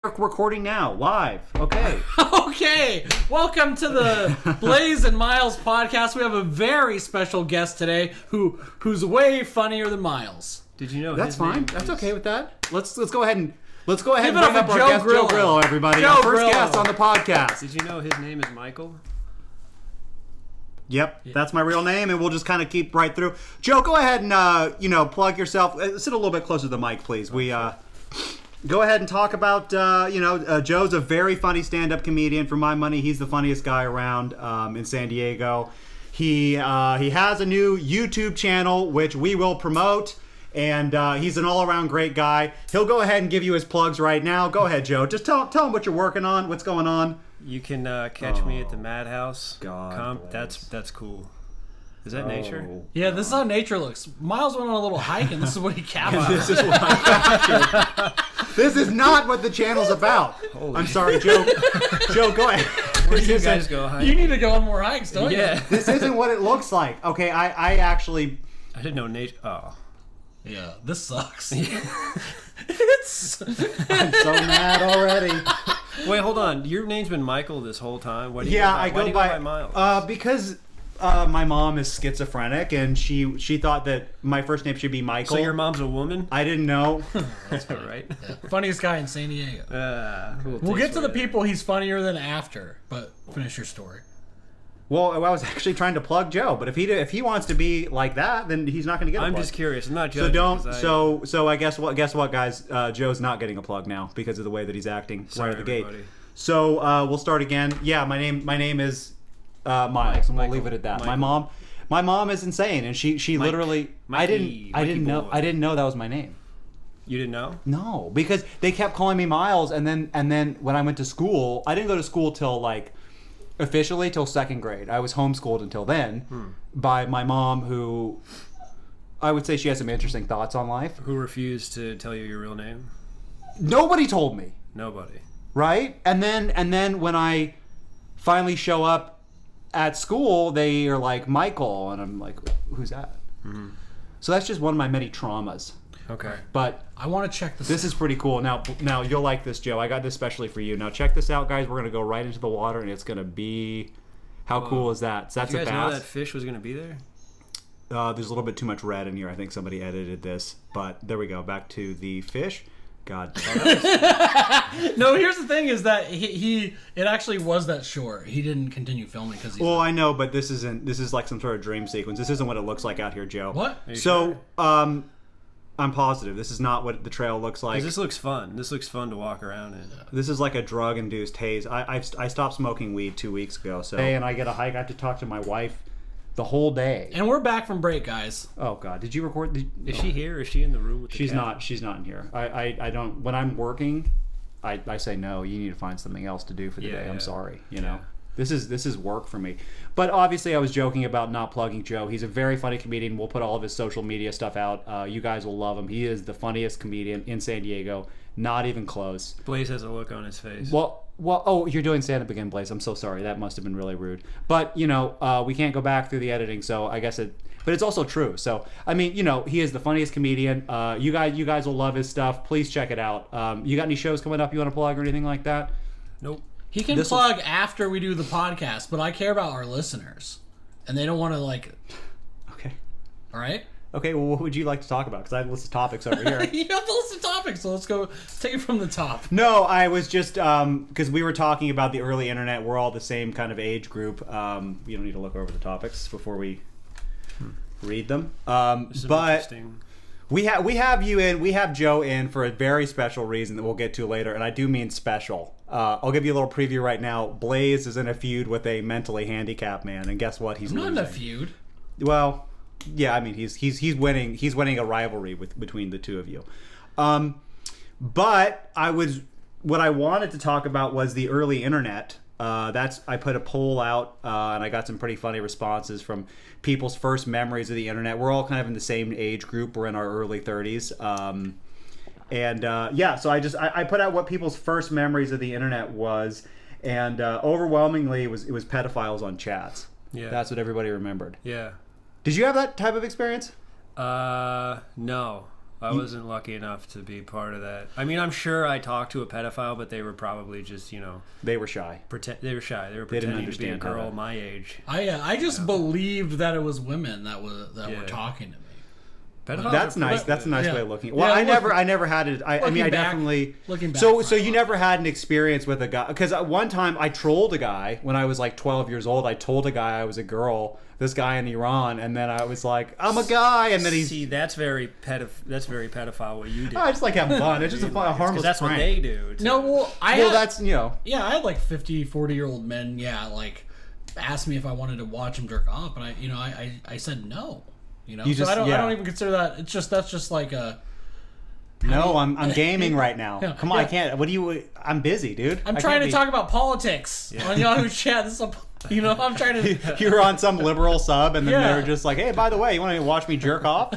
Recording now, live. Okay. Okay. Welcome to the Blaze and Miles podcast. We have a very special guest today who's way funnier than Miles. Did you know that's his fine? name That's is... okay with that. Let's go ahead and bring up up our Joe guest Grillo. Joe Grillo, everybody. Joe Our first Grillo. guest on the podcast. Did you know his name is Michael? Yep, that's my real name, and we'll just kind of keep right through. Joe, go ahead and plug yourself. Sit a little bit closer to the mic, please. We go ahead and talk about Joe's a very funny stand-up comedian. For my money, he's the funniest guy around in San Diego. He has a new YouTube channel which we will promote, and he's an all-around great guy. He'll go ahead and give you his plugs right now. Go ahead, Joe. Just tell him what you're working on, what's going on. You can catch me at the Madhouse. God bless. That's cool. Is that nature? Yeah, this is how nature looks. Miles went on a little hike, and this is what he captured. This is what I captured. This is not what the channel's about. I'm sorry, Joe. Joe, go ahead. Where do you guys go hiking? You need to go on more hikes, don't you? Yeah. This isn't what it looks like. Okay, I actually... I didn't know nature. Oh. Yeah, this sucks. I'm so mad already. Wait, hold on. Your name's been Michael this whole time. Why do you I go go by by Miles? because my mom is schizophrenic, and she thought that my first name should be Michael. So your mom's a woman? I didn't know. That's all right. Yeah. Funniest guy in San Diego. We'll Get to the people he's funnier than after, but finish your story. Well, I was actually trying to plug Joe, but if he wants to be like that, then he's not going to get a plug. I'm just curious. I'm not So judging. So I guess what, guys? Joe's not getting a plug now because of the way that he's acting right at the gate. Everybody. So we'll start again. Yeah, my name is Miles, and we'll leave it at that. Michael. My mom is insane, and she literally I didn't know that was my name. You didn't know? No, because they kept calling me Miles, and then when I went to school, I didn't go to school till officially till second grade. I was homeschooled until then by my mom, who I would say she has some interesting thoughts on life. Who refused to tell you your real name? Nobody told me. Nobody. Right? And then when I finally show up at school, they are like, Michael, and I'm like, who's that? Mm-hmm. So that's just one of my many traumas. Okay. But I want to check this. This is pretty cool. Now you'll like this, Joe. I got this especially for you. Now check this out, guys. We're gonna go right into the water, and it's gonna be. How cool is that? So that's Did you a guys bass. know that fish was gonna be there? There's a little bit too much red in here. I think somebody edited this, but there we go. Back to the fish. God. No, here's the thing: is that it actually was that short. He didn't continue filming because he's. Well, I know, but this isn't. This is like some sort of dream sequence. This isn't what it looks like out here, Joe. What? So, I'm positive this is not what the trail looks like. This looks fun. This looks fun to walk around in. This is like a drug-induced haze. I stopped smoking weed 2 weeks ago. So, and I get a hike. I have to talk to my wife the whole day. And we're back from break, guys. Oh God, did you record? Is she here? Is she in the room with the She's cat? not. She's not in here. I don't. When I'm working, I say no. You need to find something else to do for the day. I'm sorry. You know. This is work for me. But obviously I was joking about not plugging Joe. He's a very funny comedian. We'll put all of his social media stuff out. You guys will love him. He is the funniest comedian in San Diego. Not even close. Blaze has a look on his face. Well, oh, you're doing stand-up again, Blaze. I'm so sorry. That must have been really rude. But, we can't go back through the editing, so I guess but it's also true. So, I mean, he is the funniest comedian. You guys will love his stuff. Please check it out. You got any shows coming up you want to plug or anything like that? Nope. He can plug after we do the podcast, but I care about our listeners, and they don't want to Okay. All right. Okay. Well, what would you like to talk about? Because I have a list of topics over here. You have the list of topics, so let's take it from the top. No, I was just because we were talking about the early internet. We're all the same kind of age group. You don't need to look over the topics before we read them. But we have you in. We have Joe in for a very special reason that we'll get to later, and I do mean special. I'll give you a little preview right now. Blaze is in a feud with a mentally handicapped man, and guess what? He's losing. Not in a feud. Well, yeah, I mean he's winning. He's winning a rivalry between the two of you. But what I wanted to talk about was the early internet. I put a poll out, and I got some pretty funny responses from people's first memories of the internet. We're all kind of in the same age group. We're in our early 30s. So I put out what people's first memories of the internet was, and overwhelmingly it was pedophiles on chats. Yeah. That's what everybody remembered. Yeah. Did you have that type of experience? No. I wasn't lucky enough to be part of that. I mean, I'm sure I talked to a pedophile, but they were probably just, They were shy. they were shy. They were They didn't pretending to be a understand how girl to- my age. I just believed that it was women that were talking to me. Pedophiles That's are nice. That's a nice Yeah. way of looking. Well, Yeah, I never had it. I mean, I back- definitely. looking back, So you never had an experience with a guy? Because one time I trolled a guy when I was like 12 years old. I told a guy I was a girl. This guy in Iran, and then I was like, I'm a guy, and then he's. See, that's very pedophile what you do. I just like having fun. It's just a harmless Because that's prank. what they do. too. No, well, That's yeah, I had like 50, 40-year-old men, like asked me if I wanted to watch them jerk off, and I said no. You just- so I yeah. don't even consider that. That's just like a. No, I'm gaming right now. Yeah. Come on, Yeah. I can't. What do you? I'm busy, dude. I'm I trying can't to be- talk about politics on Yahoo Chat. This is I'm trying to. You were on some liberal sub, and then Yeah. they were just like, "Hey, by the way, you want to watch me jerk off?"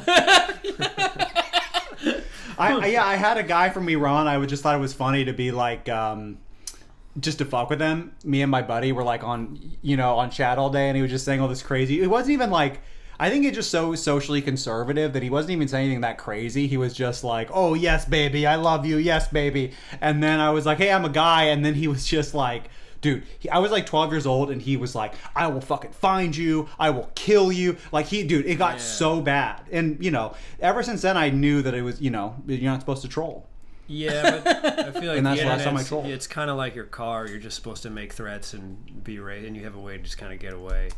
I had a guy from Iran. I just thought it was funny to be like, just to fuck with him. Me and my buddy were like on chat all day, and he was just saying all this crazy. It wasn't even like. I think he's just so socially conservative that he wasn't even saying anything that crazy. He was just like, "Oh yes, baby, I love you, yes, baby." And then I was like, "Hey, I'm a guy," and then he was just like. Dude, I was like 12 years old, and he was like, "I will fucking find you. I will kill you." Like it got so bad. And ever since then, I knew that it was, you're not supposed to troll. Yeah, but I feel like And that's the the last time I internet's- trolled. it's kind of like your car. You're just supposed to make threats and be and you have a way to just kind of get away.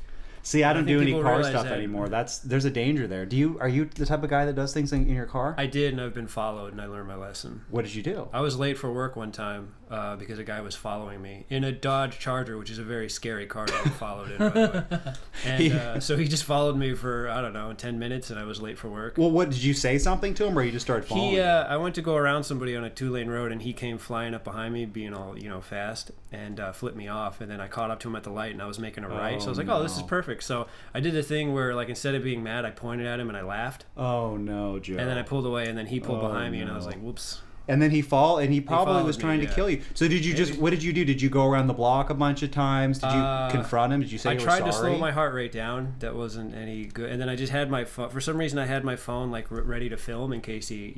See, I don't think do any people car realize stuff that- anymore. There's a danger there. Are you the type of guy that does things in your car? I did, and I've been followed, and I learned my lesson. What did you do? I was late for work one time because a guy was following me in a Dodge Charger, which is a very scary car to be followed in, by the way. And so he just followed me for, I don't know, 10 minutes, and I was late for work. Well, what did you say something to him, or you just started following? I went to go around somebody on a 2-lane road, and he came flying up behind me, being all fast, and flipped me off. And then I caught up to him at the light, and I was making a right. So I was like, "Oh, this is perfect." So I did the thing where, like, instead of being mad, I pointed at him and I laughed. Oh no, Joe! And then I pulled away, and then he pulled behind me, and I was like, "Whoops." And then he probably was followed trying me, to yeah. kill you. So did you what did you do? Did you go around the block a bunch of times? Did you confront him? Did you say I you were tried sorry? to slow my heart rate down. That wasn't any good. And then I just had my phone. For some reason, I had my phone like ready to film in case he,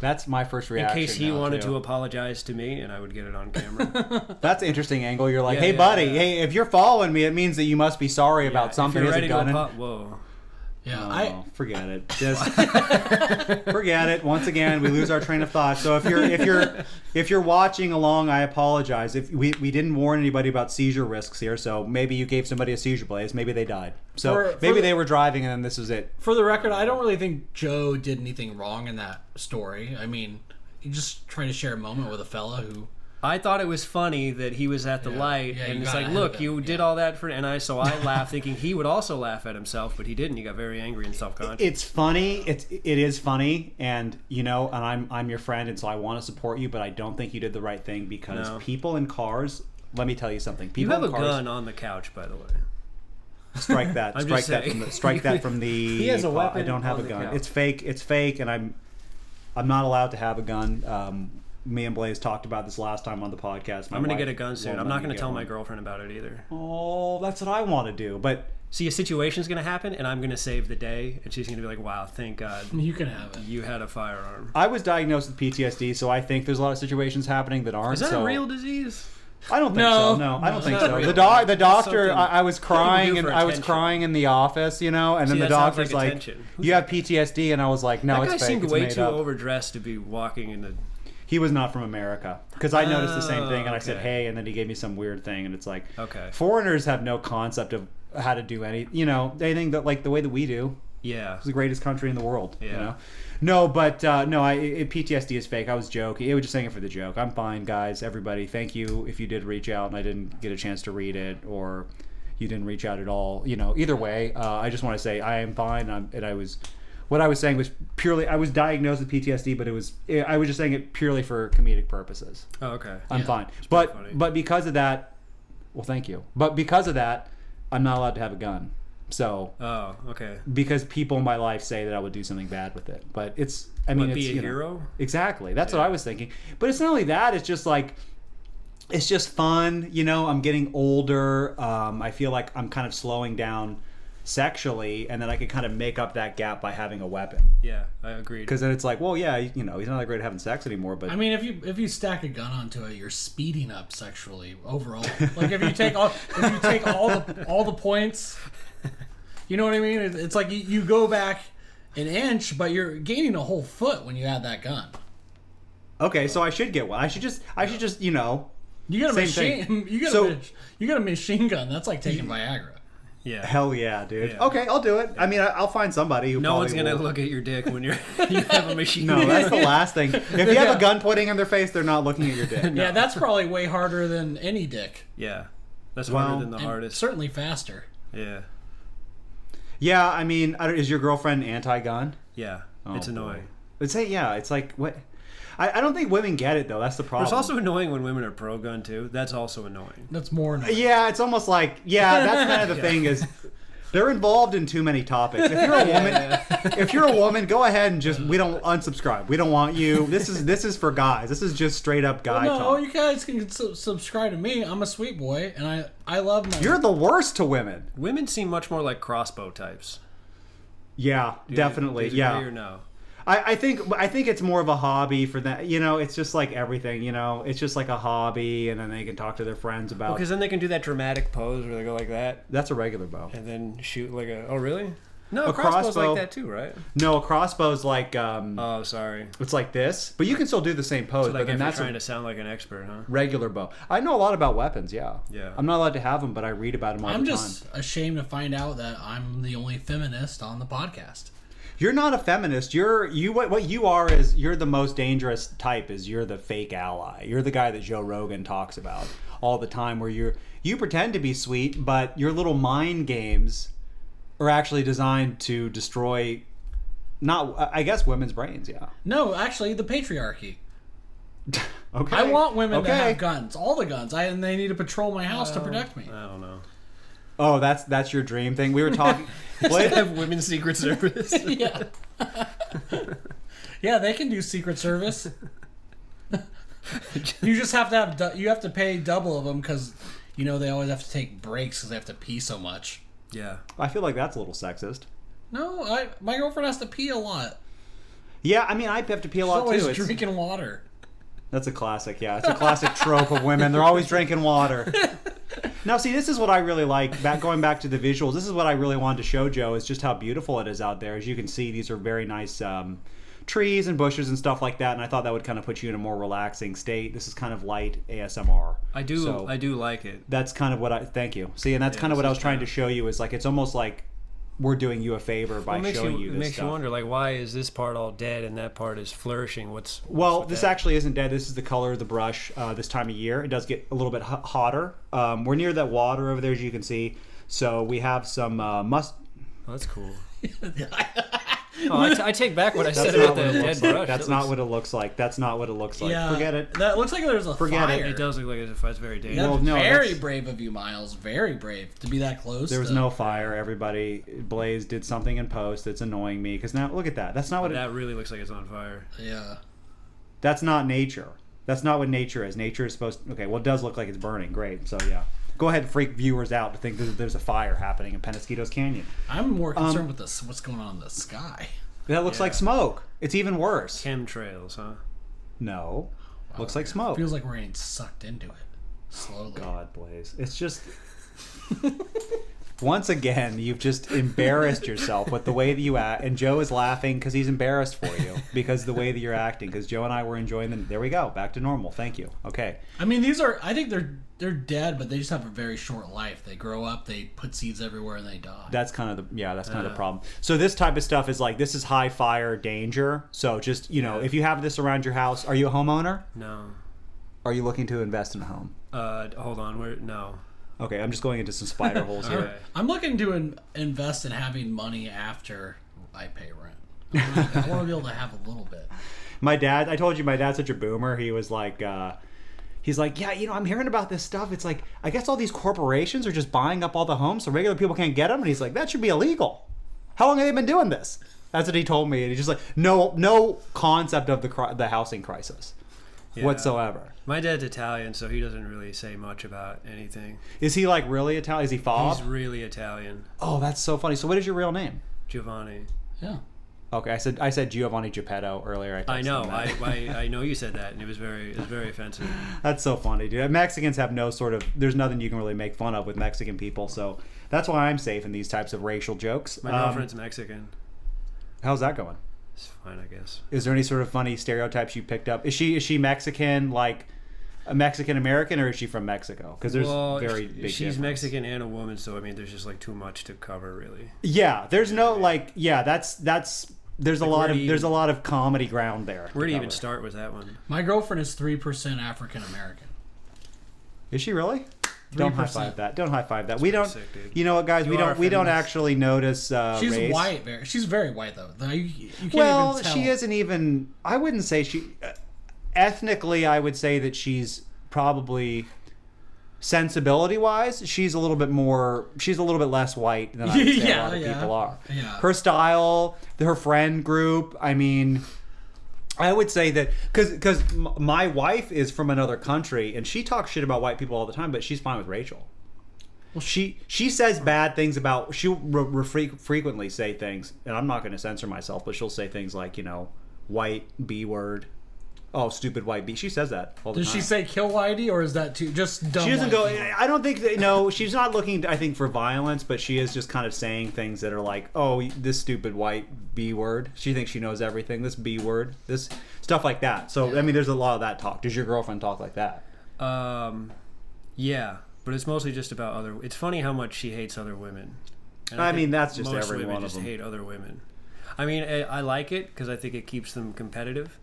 That's my first in reaction. case he now, wanted too. to apologize to me, and I would get it on camera. That's an interesting angle. You're like, Yeah, "Hey, yeah, buddy, yeah. hey, if you're following me, it means that you must be sorry about something." If you're Here's a ready to gun. whoa. Yeah, Oh, forget it. Just forget it. Once again, we lose our train of thought. So if you're watching along, I apologize. If we didn't warn anybody about seizure risks here, so maybe you gave somebody a seizure blaze, maybe they died. So maybe they were driving and then this is it. For the record, I don't really think Joe did anything wrong in that story. I mean, he just trying to share a moment with a fella who. I thought it was funny that he was at the light, Yeah, and you it's got like, ahead look, of you him, did all that for, so I laughed, thinking he would also laugh at himself, but he didn't. He got very angry and self-conscious. It's funny. It is funny, and and I'm your friend, and so I want to support you, but I don't think you did the right thing because people in cars. Let me tell you something. You People have in a cars, gun on the couch, by the way. Strike that. I'm strike just that. saying. Strike that from the. He has a weapon I don't have a on the gun. couch. It's fake. It's fake, and I'm not allowed to have a gun. Me and Blaze talked about this last time on the podcast. I'm going to get a gun soon. I'm not going to tell my girlfriend about it either. Oh, that's what I want to do. But See, a situation's going to happen, and I'm going to save the day, and she's going to be like, wow, thank God You can have it. you had a firearm. I was diagnosed with PTSD, so I think there's a lot of situations happening that aren't. Is that so a real disease? I don't think No. so. No, I don't think it's not so. real. The doctor, Something I was people crying do and for I was attention. crying in the office, and then See, the that sounds doctor's like like, attention. "You have PTSD," and I was like, "No, That it's guy fake. seemed It's way made too up." overdressed to be walking in the... He was not from America because I noticed the same thing, and I said, okay. "Hey," and then he gave me some weird thing, and it's like, Okay. foreigners have no concept of how to do any, they think that like the way that we do. Yeah. It's the greatest country in the world. Yeah. No, but PTSD is fake. I was joking. I was just saying it for the joke. I'm fine, guys. Everybody, thank you if you did reach out and I didn't get a chance to read it, or you didn't reach out at all. Either way, I just want to say I am fine. What I was saying was purely, I was diagnosed with PTSD, but I was just saying it purely for comedic purposes. Oh, okay. I'm fine. pretty funny. But because of that, well, thank you. But because of that, I'm not allowed to have a gun. So, Oh, okay. because people in my life say that I would do something bad with it. But it's, Be it's, a hero? Exactly. That's what I was thinking. But it's not only that, it's just like, it's just fun. I'm getting older. I feel like I'm kind of slowing down sexually, and then I could kind of make up that gap by having a weapon. Yeah, I agree. Because then it's like, well, yeah, he's not that great at having sex anymore. But I mean, if you stack a gun onto it, you're speeding up sexually overall. Like if you take all the points, you know what I mean? It's like you go back an inch, but you're gaining a whole foot when you add that gun. okay, so I should get one. I should just You got a Same machine. You got a machine gun. That's like taking Viagra. Yeah. Hell yeah, dude. Yeah. Okay, I'll do it. I mean, I'll find somebody who. No one's probably gonna will. look at your dick when you have a machine. No, that's the last thing. If you have a gun pointing in their face, they're not looking at your dick. Yeah, that's probably way harder than any dick. Yeah, that's Well, harder than the And hardest. certainly faster. Yeah, Yeah, I mean, is your girlfriend anti-gun? yeah, Oh, it's boy. annoying. It's like what? I don't think women get it though. That's the problem. It's also annoying when women are pro-gun too. That's also annoying. That's more. Annoying. Yeah, it's almost like that's kind of the thing is they're involved in too many topics. If you're a woman, go ahead and we don't unsubscribe. We don't want you. This is for guys. This is just straight up guy No, talk. you guys can subscribe to me. I'm a sweet boy, and I love my. You're the worst to women. Women seem much more like crossbow types. Yeah, definitely. Do you Yeah. agree or no? I think it's more of a hobby for that. It's just like everything. It's just like a hobby, and then they can talk to their friends about. Because then they can do that dramatic pose where they go like that That's a regular bow. and then shoot like a. Oh really? No, A crossbow's crossbow- like that too, right? No, a crossbow's like Oh, sorry. it's like this, but you can still do the same pose. So like but then if you're that's trying a to sound like an expert, huh? regular bow. I know a lot about weapons. Yeah. Yeah. I'm not allowed to have them, but I read about them all I'm the just time. ashamed to find out that I'm the only feminist on the podcast. You're not a feminist. What you are is you're the most dangerous type. Is you're the fake ally. You're the guy that Joe Rogan talks about all the time, where you pretend to be sweet, but your little mind games are actually designed to destroy, I guess, women's brains. Yeah. No, actually, the patriarchy. Okay. I want women to Okay. have guns, all the guns, and they need to patrol my house to protect me. I don't know. Oh, that's your dream thing. We were talking. They have women's secret service. Yeah. Yeah, they can do Secret Service. You just have to you have to pay double of them because they always have to take breaks because they have to pee so much. Yeah. I feel like that's a little sexist. No, my girlfriend has to pee a lot. Yeah, I mean, I have to pee a She's lot always too. It's, drinking water. That's a classic. Yeah, it's a classic trope of women. They're always drinking water. Now, see, this is what I really like. Going back to the visuals, this is what I really wanted to show Joe is just how beautiful it is out there. As you can see, these are very nice trees and bushes and stuff like that. And I thought that would kind of put you in a more relaxing state. This is kind of light ASMR. I do So like it. that's kind of what thank you. See, and that's Yeah, kind of this what I was is trying kinda- to show you is like it's almost like we're doing you a favor by showing you it this makes stuff. you wonder, like, why is this part all dead and that part is flourishing? What's Well, this that? actually isn't dead. This is the color of the brush this time of year. It does get a little bit hotter. We're near that water over there, as you can see. So we have some Oh, that's cool. Oh, I take back what I said That's about not what the it dead looks brush. like. That's not what it looks like. That's not what it looks like. Yeah, Forget it. That looks like there's a Forget it. fire. It does look like it's very dangerous. That's Well, no, very that's- brave of you, Miles. Very brave to be that close. There was to- no fire. Everybody, Blaze did something in post that's annoying me because now look at that. That's not what. That really looks like it's on fire. Yeah. That's not nature. That's not what nature is. Nature is supposed. Okay, well, it does look like it's burning. Great. So yeah, go ahead and freak viewers out to think there's a fire happening in Penasquitos Canyon. I'm more concerned with this. What's going on in the sky? That looks like smoke. It's even worse. Chemtrails, huh? No, looks like smoke. Feels like we're getting sucked into it slowly. God, Blaze. It's just. Once again, you've just embarrassed yourself with the way that you act, and Joe is laughing because he's embarrassed for you because of the way that you're acting. Because Joe and I were enjoying them. There we go, back to normal. Thank you. Okay. I mean, these are. I think they're dead, but they just have a very short life. They grow up, they put seeds everywhere, and they die. That's kind of the problem. So this type of stuff is like this is high fire danger. So just if you have this around your house, are you a homeowner? No. Are you looking to invest in a home? Hold on. No. Okay, I'm just going into some spider holes here. Okay. I'm looking to invest in having money after I pay rent. I want to be able to have a little bit. My dad, I told you my dad's such a boomer. He was like, he's like, yeah, I'm hearing about this stuff. It's like, I guess all these corporations are just buying up all the homes so regular people can't get them. And he's like, that should be illegal. How long have they been doing this? That's what he told me. And he's just like, no concept of the housing crisis. whatsoever. My dad's Italian, so he doesn't really say much about anything. Is he like really Italian? Is he fob? He's really Italian. Oh, that's so funny. So what is your real name? Giovanni. Yeah. Okay, I said Giovanni Geppetto earlier. I know. texted him that. I know you said that, and it was very offensive. That's so funny, dude. Mexicans have no sort of. There's nothing you can really make fun of with Mexican people, so that's why I'm safe in these types of racial jokes. My girlfriend's Mexican. How's that going? It's fine, I guess. Is there any sort of funny stereotypes you picked up? Is she Mexican, like a Mexican American, or is she from Mexico? Because there's very big. She's difference. Mexican and a woman, so I mean, there's just like too much to cover, really. Yeah, there's no like. Yeah, that's. There's a lot of comedy ground there. Where do you even start with that one? My girlfriend is 3% African American. Is she really? Don't high 3%. five that. Don't high five that. We don't. Sick, dude. You know what, guys? We don't actually notice She's race. white. She's very white though. You can't Well, even tell. she isn't even. I wouldn't say she. Ethnically, I would say that she's probably. Sensibility wise, she's a little bit less white than I would say a lot of people are. Yeah. Her style, her friend group. I mean, I would say that because my wife is from another country and she talks shit about white people all the time, but she's fine with Rachel. Well, she says bad things about. She'll frequently say things, and I'm not going to censor myself, but she'll say things like, white B word. Oh, stupid white B. She says that all the Does time. she say kill whitey, or is that too just dumb? She doesn't white go. people? I don't think that. No, she's not looking. I think for violence, but she is just kind of saying things that are like, "Oh, this stupid white B word." She thinks she knows everything. This B word, this stuff like that. So I mean, there's a lot of that talk. Does your girlfriend talk like that? Yeah, but it's mostly just about other. It's funny how much she hates other women. And I think mean, that's just most every women one of just them. hate other women. I mean, I like it because I think it keeps them competitive.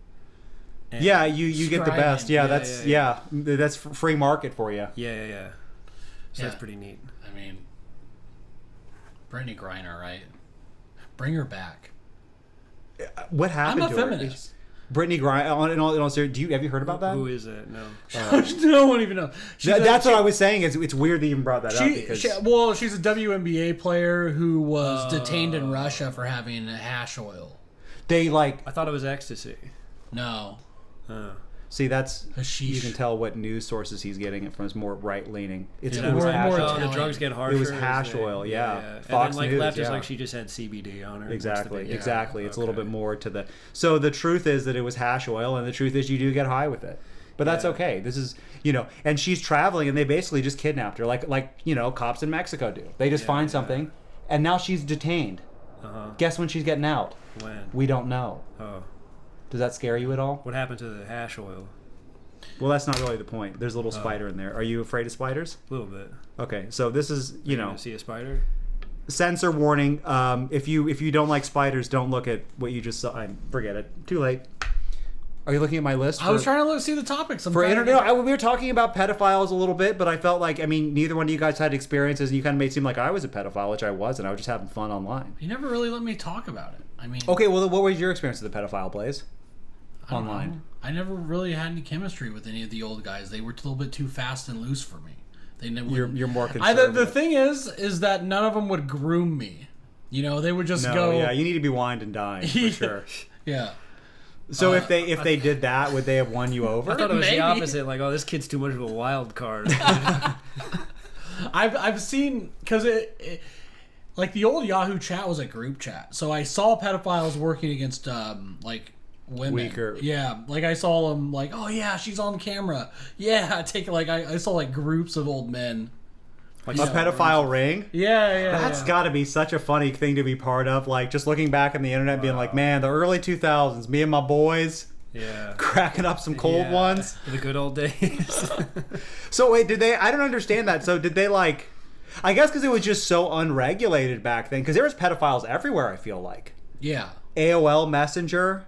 And Yeah, you get the Striving. best. Yeah, Yeah, that's free market for you. Yeah. So Yeah. that's pretty neat. I mean, Brittany Griner, right? Bring her back. What happened I'm a to her? feminist. Brittany Griner. In all seriousness, have you heard about that? Who is that? No. No one even knows. That's what I was saying. It's weird that you even brought that up because she's a WNBA player who was detained in Russia for having hash oil. they like. I thought it was ecstasy. No. See, that's Hashish. you can tell what news sources he's getting it from. It's more right leaning. It Yeah, was more hash oil. Italian. The drugs get harsher. It was as hash they- oil, yeah. And Fox then News, left is yeah. like she just had CBD on her. Exactly. Yeah, It's a little okay. bit more to the. So the truth is that it was hash oil, and the truth is you do get high with it, but that's Yeah. okay. This is and she's traveling, and they basically just kidnapped her, like cops in Mexico do. They just find something, and now she's detained. Guess when she's getting out? When? We don't know. Oh. Does that scare you at all? What happened to the hash oil? Well, that's not really the point. There's a little spider in there. Are you afraid of spiders? A little bit. Okay, so this is You see a spider? censor warning. If you don't like spiders, don't look at what you just saw. Forget it. Too late. Are you looking at my list? I was trying to see the topics. for internet. We were talking about pedophiles a little bit, but I felt like neither one of you guys had experiences, and you kind of made it seem like I was a pedophile, which I wasn't. I was just having fun online. You never really let me talk about it. I mean, Okay, well, what was your experience with the pedophile, Blaze? I don't Online. know. I never really had any chemistry with any of the old guys. They were a little bit too fast and loose for me. They never. You're more The conservative. thing is that none of them would groom me. They would just No, go. yeah, you need to be wined and dined for sure. Yeah. So if they did that, would they have won you over? I thought it was Maybe. the opposite. Like, oh, this kid's too much of a wild card. I've seen because like the old Yahoo chat was a group chat, so I saw pedophiles working against like women. Weaker. Yeah, like I saw them like, oh yeah, she's on camera. Yeah, I saw like groups of old men. A pedophile ring? Yeah. That's got to be such a funny thing to be part of. Like, just looking back on the internet and being like, man, the early 2000s, me and my boys Yeah. cracking up some cold Yeah. ones. The good old days. So, wait, I don't understand that. So, did they, like, I guess because it was just so unregulated back then, because there was pedophiles everywhere, I feel like. Yeah. AOL Messenger.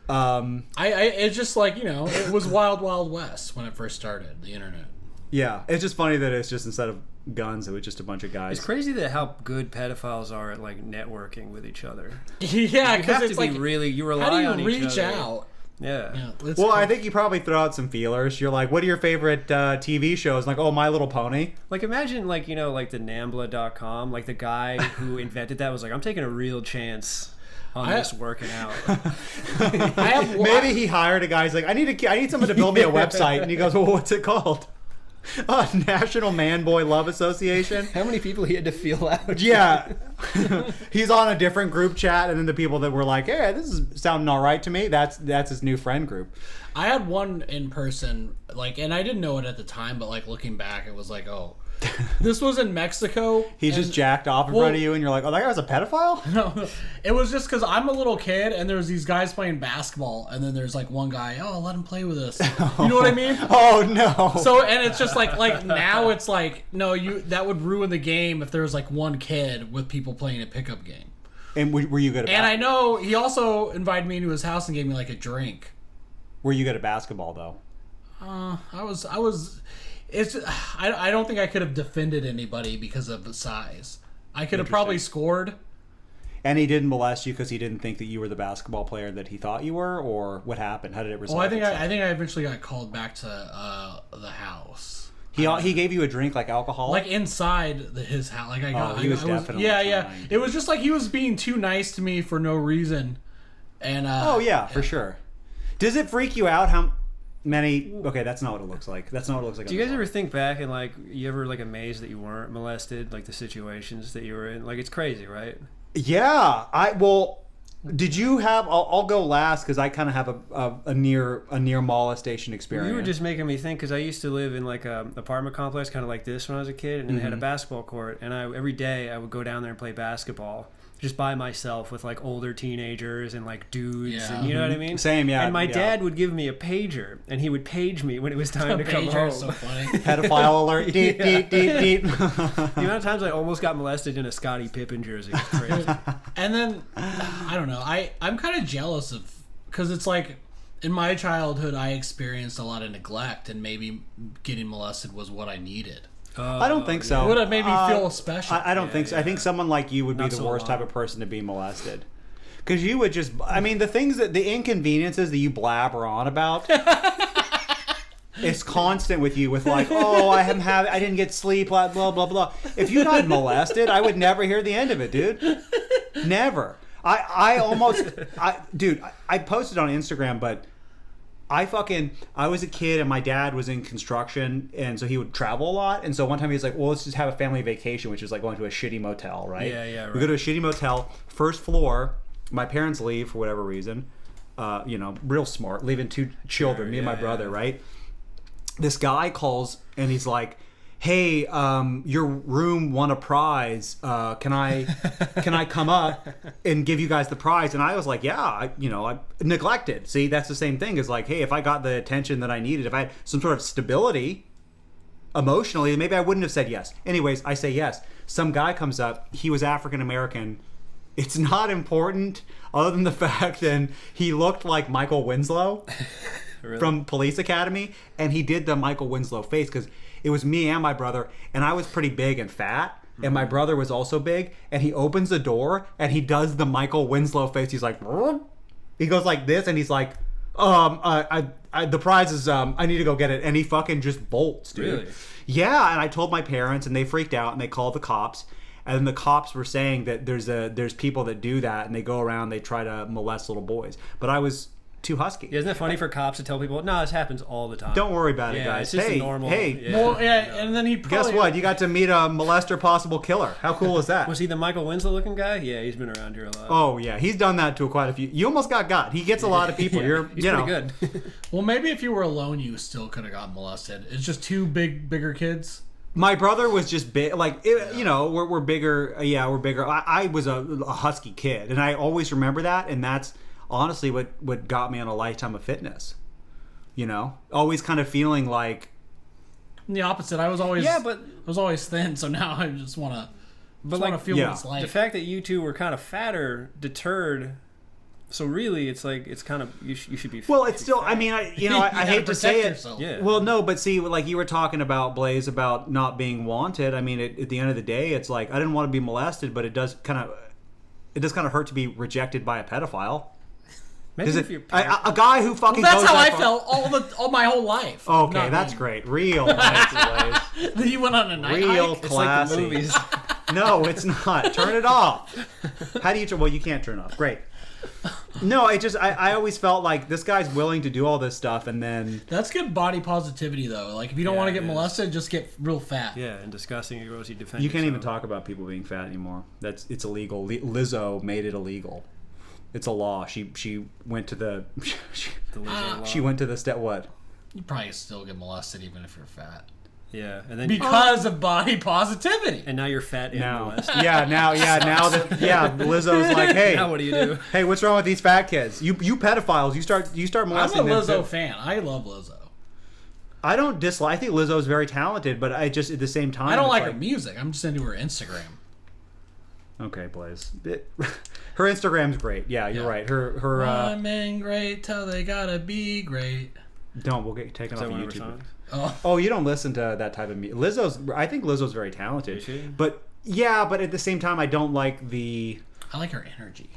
I it's just like, it was wild west when it first started, the internet. Yeah. It's just funny that it's just instead of guns, it was just a bunch of guys. It's crazy that how good pedophiles are at like networking with each other. Yeah, You because have it's to be like, really. You rely how do you on each reach other. out? Yeah. It's Well, I crazy. think you probably throw out some feelers. You're like, what are your favorite TV shows? Like, oh, My Little Pony. Like imagine like the Nambla.com, like the guy who invented that was like, I'm taking a real chance on this working out. I have Maybe he hired a guy. He's like, I need someone to build me a website, and he goes, well, what's it called? National Man Boy Love Association. How many people he had to feel out? Yeah. He's on a different group chat, and then the people that were like, hey, this is sounding all right to me, that's his new friend group. I had one in person, like, and I didn't know it at the time, but like looking back, it was like, oh, this was in Mexico. He just jacked off in front of you, and you're like, oh, that guy was a pedophile? No, it was just because I'm a little kid, and there's these guys playing basketball, and then there's like one guy, oh, let him play with us. You know what I mean? Oh, no. So, and it's just like now it's like, no, that would ruin the game if there was like one kid with people playing a pickup game. And were you good at And basketball? I know he also invited me into his house and gave me like a drink. Were you good at basketball, though? I was. It's. I don't think I could have defended anybody because of the size. I could have probably scored. And he didn't molest you because he didn't think that you were the basketball player that he thought you were, or what happened? How did it resolve? Well, I itself? think I eventually got called back to the house. He gave you a drink, like alcohol, Like inside his house. Like I got. he was I definitely yeah. trying. It was just like he was being too nice to me for no reason. And oh yeah, for sure. Does it freak you out how many? Okay, that's not what it looks like. That's not what it looks like. Do you guys ever think back and like you ever like amazed that you weren't molested, like the situations that you were in? Like it's crazy, right? Yeah, did you have? I'll go last because I kind of have a near molestation experience. You were just making me think because I used to live in like a apartment complex, kind of like this when I was a kid, and it had a basketball court, and every day I would go down there and play basketball. Just by myself with like older teenagers and like dudes, and you know what I mean? Same, yeah. And my dad would give me a pager, and he would page me when it was time to come home. So funny. Pedophile alert! Deep, deep, deep, deep. The amount of times I almost got molested in a Scottie Pippen jersey was crazy. And then I don't know. I'm kind of jealous of because it's like in my childhood I experienced a lot of neglect, and maybe getting molested was what I needed. I don't think so. It would have made me feel special. I don't think so. I think someone like you would be Not the so worst long. type of person to be molested. Because you would just, I mean, the inconveniences that you blabber on about, it's constant with you with like, oh, I didn't get sleep, blah, blah, blah, blah. If you got molested, I would never hear the end of it, dude. Never. I posted on Instagram, but I was a kid and my dad was in construction, and so he would travel a lot. And so one time he was like, well, let's just have a family vacation, which is like going to a shitty motel, right? Yeah, right. We go to a shitty motel, first floor. My parents leave for whatever reason. Real smart, leaving two children, me and my brother, right? This guy calls and he's like, hey, your room won a prize. Can I come up and give you guys the prize? And I was like, yeah, I neglected. See, that's the same thing as like, hey, if I got the attention that I needed, if I had some sort of stability emotionally, maybe I wouldn't have said yes. Anyways, I say yes. Some guy comes up. He was African American. It's not important other than the fact that he looked like Michael Winslow Really? from Police Academy, and he did the Michael Winslow face because it was me and my brother, and I was pretty big and fat, and my brother was also big, and he opens the door and he does the Michael Winslow face. He's like, "Rrr." He goes like this, and he's like, the prize is I need to go get it, and he fucking just bolts, dude. Really? Yeah, and I told my parents, and they freaked out, and they called the cops. And then the cops were saying that there's people that do that, and they go around, they try to molest little boys. But I was too husky. Isn't it funny for cops to tell people, no, this happens all the time? Don't worry about it, Yeah, guys. it's just hey, a normal. hey, Yeah. Well, yeah, and then he probably, guess what? You got to meet a molester, possible killer. How cool is that? Was he the Michael Winslow looking guy? Yeah, he's been around here a lot. Oh yeah, he's done that to quite a few. You almost got. He gets a lot of people. Yeah, he's pretty good. Well, maybe if you were alone, you still could have gotten molested. It's just two bigger kids. My brother was just big. Like we're bigger. Yeah, we're bigger. I was a husky kid, and I always remember that. And that's honestly what got me on a lifetime of fitness. Always kind of feeling like The opposite. I was always thin, so now I just want to feel what it's like. The fact that you two were kind of fatter deterred. So really, it's like it's kind of you should be. Well, it's still. I mean, I hate to say it. Yourself. Yeah. Well, no, but see, like you were talking about, Blaze, about not being wanted. I mean, at the end of the day, it's like I didn't want to be molested, but it does kind of hurt to be rejected by a pedophile. Maybe if you're A guy who fucking. That's goes how I up felt all my whole life. Okay, Not that's being- great. Real nice, Blaze. Then you went on a night Real hike. it's like the classy. movies. No, it's not. Turn it off. How do you turn? Well, you can't turn it off. Great. No, I always felt like this guy's willing to do all this stuff, and then That's good body positivity, though. Like, if you don't want to get molested, just get real fat. Yeah, and disgusting. You gross. You defend. you can't even yourself. talk about people being fat anymore. It's illegal. Lizzo made it illegal. It's a law. She went to the The Lizzo law. she went to the step what? You probably still get molested even if you're fat. Yeah, and then Because of body positivity. and now you're fat and Now, molested. now that Lizzo's like, hey, Now what do you do? hey, what's wrong with these fat kids? You pedophiles, you start I'm molesting a them Lizzo too. fan. I love Lizzo. I don't dislike. I think Lizzo's very talented, but I just at the same time I don't it's like her music. I'm just into her Instagram. Okay, Blaze. Her Instagram's great. Yeah, you're Yeah. right. Her Men great till they gotta be great. we'll get taken Is off that of one of her YouTube. songs? Oh, you don't listen to that type of music. I think Lizzo's very talented. Is she? But yeah, but at the same time I don't like the I like her energy.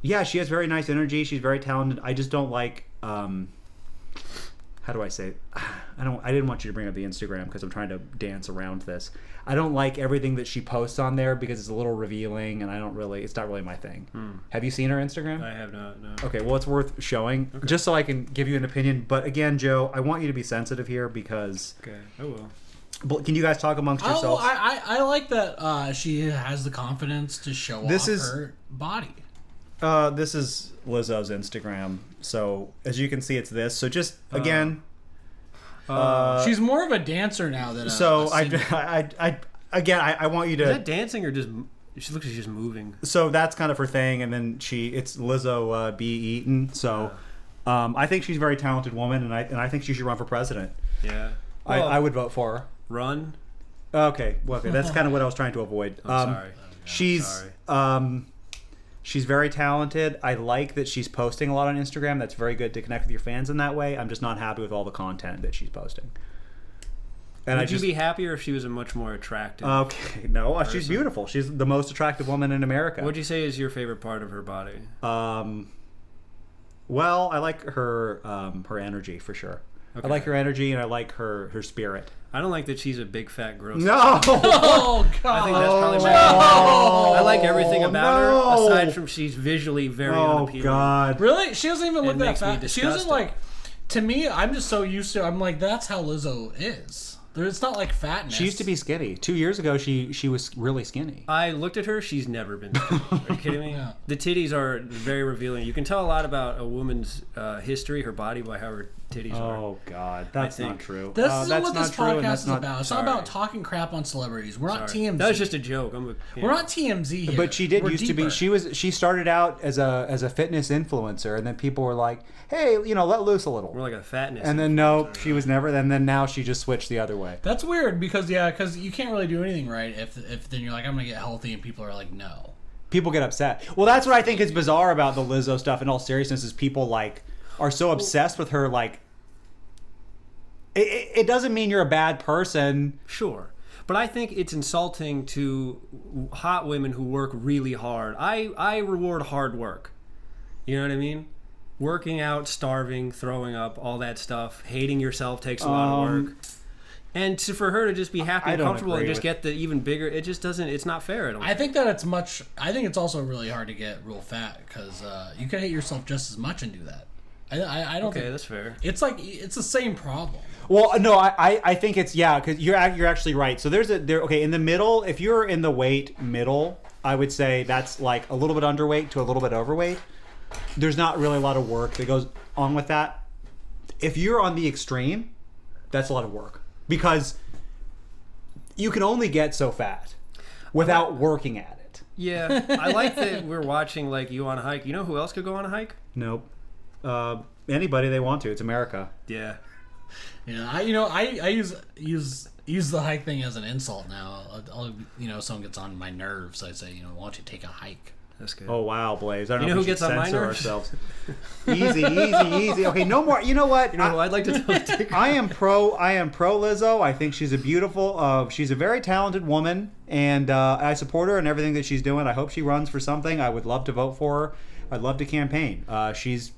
yeah, she has very nice energy. She's very talented. I just don't like how do I say it? I didn't want you to bring up the Instagram because I'm trying to dance around this. I don't like everything that she posts on there because it's a little revealing and it's not really my thing. Have you seen her Instagram? I have not. No. Okay, well, it's worth showing just so I can give you an opinion. But again, Joe, I want you to be sensitive here because. Okay. I will. But can you guys talk amongst Oh, yourselves? I like that she has the confidence to show off her body. This is Lizzo's Instagram. So as you can see, it's this. So just again. She's more of a dancer now than a So a singer. I want you to. Is that dancing or just? She looks like she's just moving. So that's kind of her thing, and then it's Lizzo B. Eaton. So I think she's a very talented woman, and I think she should run for president. Yeah. Well, I would vote for her. run. Okay, well, okay, that's kind of what I was trying to avoid. I'm sorry. She's Sorry. she's very talented. I like that she's posting a lot on Instagram. That's very good to connect with your fans in that way. I'm just not happy with all the content that she's posting. And Would you be happier if she was a much more attractive? Okay, no, she's person? beautiful. She's the most attractive woman in America. What'd you say is your favorite part of her body? Well, I like her her energy for sure. Okay. I like her energy and I like her spirit. I don't like that she's a big fat gross. No. Oh God! I think that's probably my. I like everything about her aside from she's visually very Oh unappealing. God. Really? She doesn't even look that makes me fat. She doesn't disgusted. like. To me, I'm just so used to. I'm like, that's how Lizzo is. It's not like fatness. She used to be skinny. 2 years ago, she was really skinny. I looked at her. She's never been skinny. Are you kidding me? Yeah. The titties are very revealing. You can tell a lot about a woman's history, her body, by how her titties are. Oh God, that's think. not true. This that's isn't what not this true, and podcast that's is not- about. It's sorry. not about talking crap on celebrities. We're not Sorry. TMZ. That was just a joke. We're not TMZ here. But she did We're used to be. deeper. She started out as a fitness influencer, and then people were like, "Hey, let loose a little." We're like a fatness. And then no, she was never. And then now she just switched the other way. That's weird because you can't really do anything right if then you're like, I'm gonna get healthy and people are like, no. People get upset. Well, that's what I think is bizarre about the Lizzo stuff. In all seriousness, is people are so obsessed with her. It doesn't mean you're a bad person. Sure. But I think it's insulting to hot women who work really hard. I reward hard work. You know what I mean? Working out, starving, throwing up, all that stuff. Hating yourself takes a lot of work. And for her to just be happy I and don't comfortable and agree just get the even bigger, it just doesn't, it's not fair at all. I think that I think it's also really hard to get real fat because you can hate yourself just as much and do that. I don't Okay, think that's fair. it's like it's the same problem. Well, no, I think it's because you're actually right. So okay in the middle. If you're in the weight middle, I would say that's like a little bit underweight to a little bit overweight. There's not really a lot of work that goes on with that. If you're on the extreme, that's a lot of work because you can only get so fat without working at it. Yeah, I like that we're watching you on a hike. You know who else could go on a hike? Nope. Anybody they want to. It's America. Yeah. Yeah, I use the hike thing as an insult now. Someone gets on my nerves. I say, why don't you take a hike? That's good. Oh wow, Blaze! I don't You know know if who we should gets on my censor nerves? ourselves. Easy. Okay, no more. You know what? You know who I'd like to take I am pro Lizzo. I think she's she's a very talented woman, and I support her and everything that she's doing. I hope she runs for something. I would love to vote for her. I'd love to campaign. She's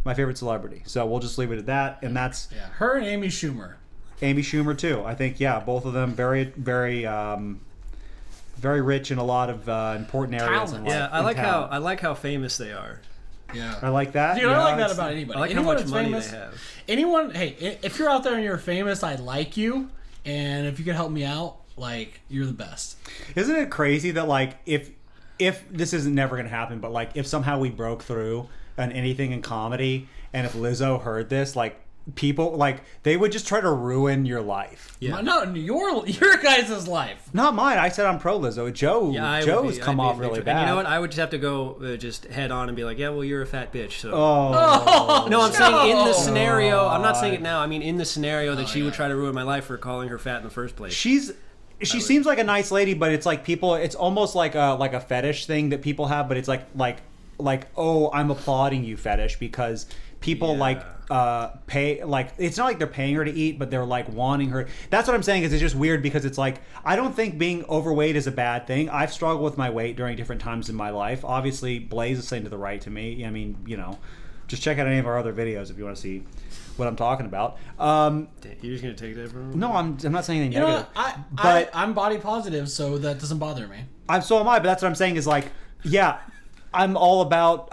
my favorite celebrity, so we'll just leave it at that. And that's Her and Amy Schumer. Amy Schumer too. I think both of them very very very rich in a lot of important areas in Talent. life. Yeah, I like how famous they are. Yeah. I like that. Dude, yeah, I like that it's- about anybody. I like Anyone how much that's money famous, they have. Anyone, hey, if you're out there and you're famous, I like you, and if you can help me out, like, you're the best. Isn't it crazy that like if this isn't never gonna happen, but like if somehow we broke through on anything in comedy, and if Lizzo heard this, like people like they would just try to ruin your life. Yeah. No, your guys' life. Not mine. I said I'm pro Lizzo. Joe's come off really bad. And you know what? I would just have to go just head on and be like, yeah, well, you're a fat bitch. So. Oh, No, I'm saying in the scenario. I'm not saying it now. I mean, in the scenario that she would try to ruin my life for calling her fat in the first place. she seems like a nice lady, but it's like people. It's almost like a fetish thing that people have, but it's like oh, I'm applauding you fetish because people pay, like it's not like they're paying her to eat, but they're like wanting her. That's what I'm saying, is it's just weird because it's like I don't think being overweight is a bad thing. I've struggled with my weight during different times in my life. Obviously Blaze is saying to the right to me. I mean, you know, just check out any of our other videos if you want to see what I'm talking about. You're just gonna take that, bro? No, I'm not saying anything You know negative. what? I'm body positive, so that doesn't bother me. So am I, but that's what I'm saying is like, yeah, I'm all about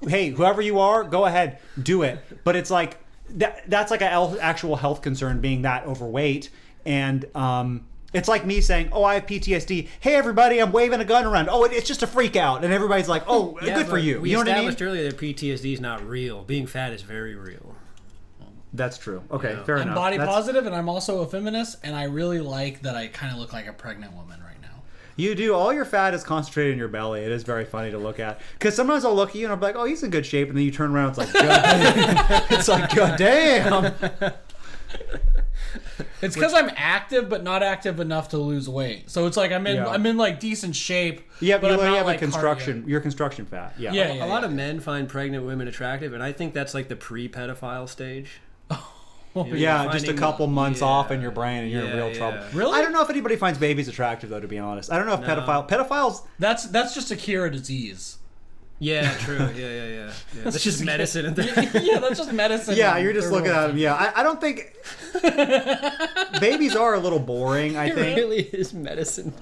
hey, whoever you are, go ahead, do it. But it's like that's like an actual health concern, being that overweight. And it's like me saying, oh, I have PTSD. Hey, everybody, I'm waving a gun around. Oh, it's just a freak out. And everybody's like, oh, good for you. We You know what I mean? established earlier that PTSD is not real. Being fat is very real. That's true. Okay, Yeah. fair I'm enough. body That's- positive, and I'm also a feminist, and I really like that I kind of look like a pregnant woman right now. You do. All your fat is concentrated in your belly. It is very funny to look at. Because sometimes I'll look at you and I'll be like, oh, he's in good shape. And then you turn around, it's like, God damn. It's like, God damn. It's because I'm active, but not active enough to lose weight. So it's like I'm in like decent shape. Yeah, but you I'm literally not have like a construction. You're construction fat. Yeah. Yeah. A lot of men find pregnant women attractive, and I think that's like the pre-pedophile stage. You know, Yeah, you're just a finding- couple months off in your brain and you're in Yeah, real yeah. trouble. Really? I don't know if anybody finds babies attractive, though, to be honest. I don't know if pedophiles. That's just a cure a disease. Yeah, true. Yeah. That's just medicine. And Yeah, that's just medicine. Yeah, in you're just third looking world at them. Yeah, I don't think babies are a little boring. I it think. really is medicine.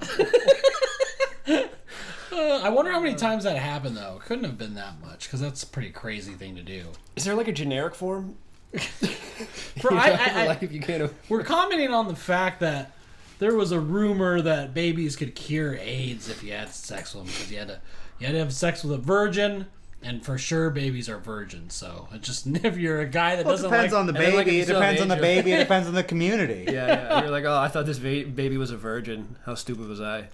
I wonder how many times that happened though. Couldn't have been that much because that's a pretty crazy thing to do. Is there like a generic form? For, Like if you can't. we're commenting on the fact that there was a rumor that babies could cure AIDS if you had sex with them because you had to have sex with a virgin, and for sure babies are virgins. So it just if you're a guy that Well, it doesn't depends like on the and then, like, baby. if It you still have depends on the age, baby. It depends on the community. Yeah. You're like, oh, I thought this baby was a virgin. How stupid was I?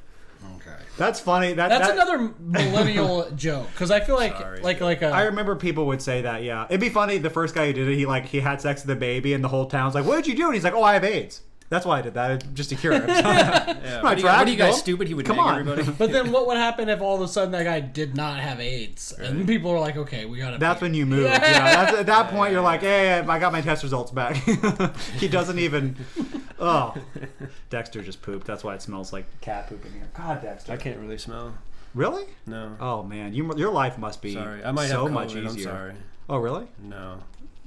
okay. That's funny. That's another millennial joke because I feel like Sorry. like I remember people would say that. Yeah, it'd be funny. The first guy who did it, he had sex with the baby, and the whole town's like, "What did you do?" And he's like, "Oh, I have AIDS. That's why I did that, just to cure it." Yeah. What are you guys stupid? He would Come bang on. everybody. But then what would happen if all of a sudden that guy did not have AIDS? And people are like, okay, we gotta... That's when you move. Yeah, that's, at that point, you're like, hey, I got my test results back. He doesn't even... Oh. Dexter just pooped. That's why it smells like cat poop in here. God, Dexter. I can't really smell. Really? No. Oh, man. Your life must be Sorry. I might so have COVID. much easier. I'm sorry. Oh, really? No.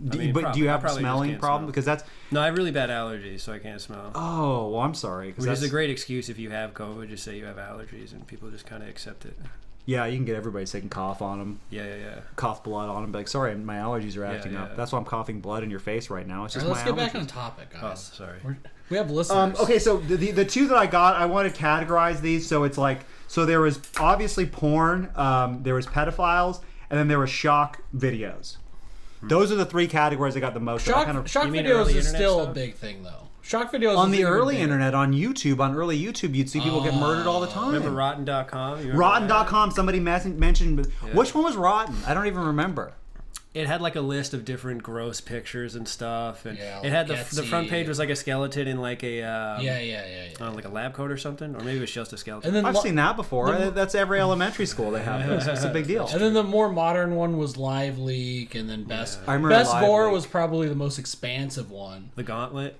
Do, I mean, but do you I have a probably just smelling can't problem? smell. Because that's... No, I have really bad allergies, so I can't smell. Oh, well, I'm sorry. 'cause Which is that's- a great excuse if you have COVID. Just say you have allergies, and people just kind of accept it. Yeah, you can get everybody sick and cough on them. Yeah. Cough blood on them. Be like, sorry, my allergies are acting yeah. up. That's why I'm coughing blood in your face right now. It's just All right, let's my get allergies. back on topic, Oh, guys. sorry. We have listeners. Okay, so the two that I got, I want to categorize these. So it's like, so there was obviously porn, there was pedophiles, and then there was shock videos. Those are the three categories I got the most. Shock, You mean videos early is internet still a stuff? big thing, though. Shock videos on is the even early bigger. internet, on early YouTube, you'd see people get murdered all the time. Remember Rotten.com? You remember Rotten.com, somebody mentioned. Yeah. Which one was Rotten? I don't even remember. It had like a list of different gross pictures and stuff, and Yeah, it had the Etsy. front page was like a skeleton in like a Yeah. like a lab coat or something, or maybe it was just a skeleton. And then I've seen that before. That's every elementary school they have those. It's a big deal. And then the more modern one was Live Leak, and then Best I remember Best Live Gore Leak. was probably the most expansive one. The Gauntlet.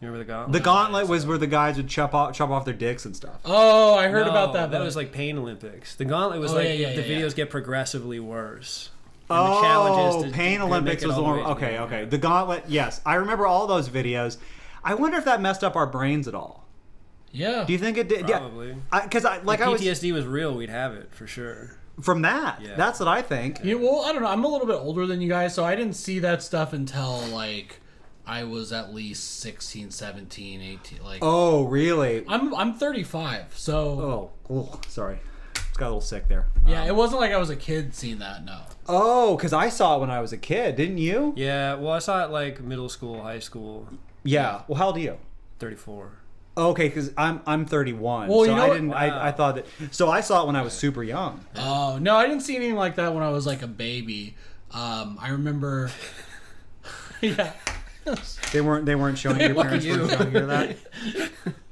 You remember the Gauntlet? The Gauntlet was where the guys would chop off their dicks and stuff. Oh, I heard No, about that. That but- was like Pain Olympics. The Gauntlet was Oh, like yeah, the yeah. videos get progressively worse. And the challenge is to Pain to Olympics make it was the all one. way to Okay, the- okay. The Gauntlet, yes. I remember all those videos. I wonder if that messed up our brains at all. Yeah. Do you think it did? Probably. Because I Like was PTSD was real, we'd have it for sure. from that. Yeah. That's what I think. Yeah, well, I don't know. I'm a little bit older than you guys, so I didn't see that stuff until, like, I was at least 16, 17, 18. Like, Oh, really? I'm 35, so... Oh, sorry. It's got a little sick there. Yeah, it wasn't like I was a kid seeing that, no. Oh, because I saw it when I was a kid, didn't you? Yeah, well, I saw it like middle school, high school, Yeah. Well, how old are you? 34. Okay, because I'm 31. Well, so you know I what- didn't. I thought that. So I saw it when I was super young. Oh, no, I didn't see anything like that when I was, like, a baby. I remember... yeah. They weren't showing your parents weren't showing you that.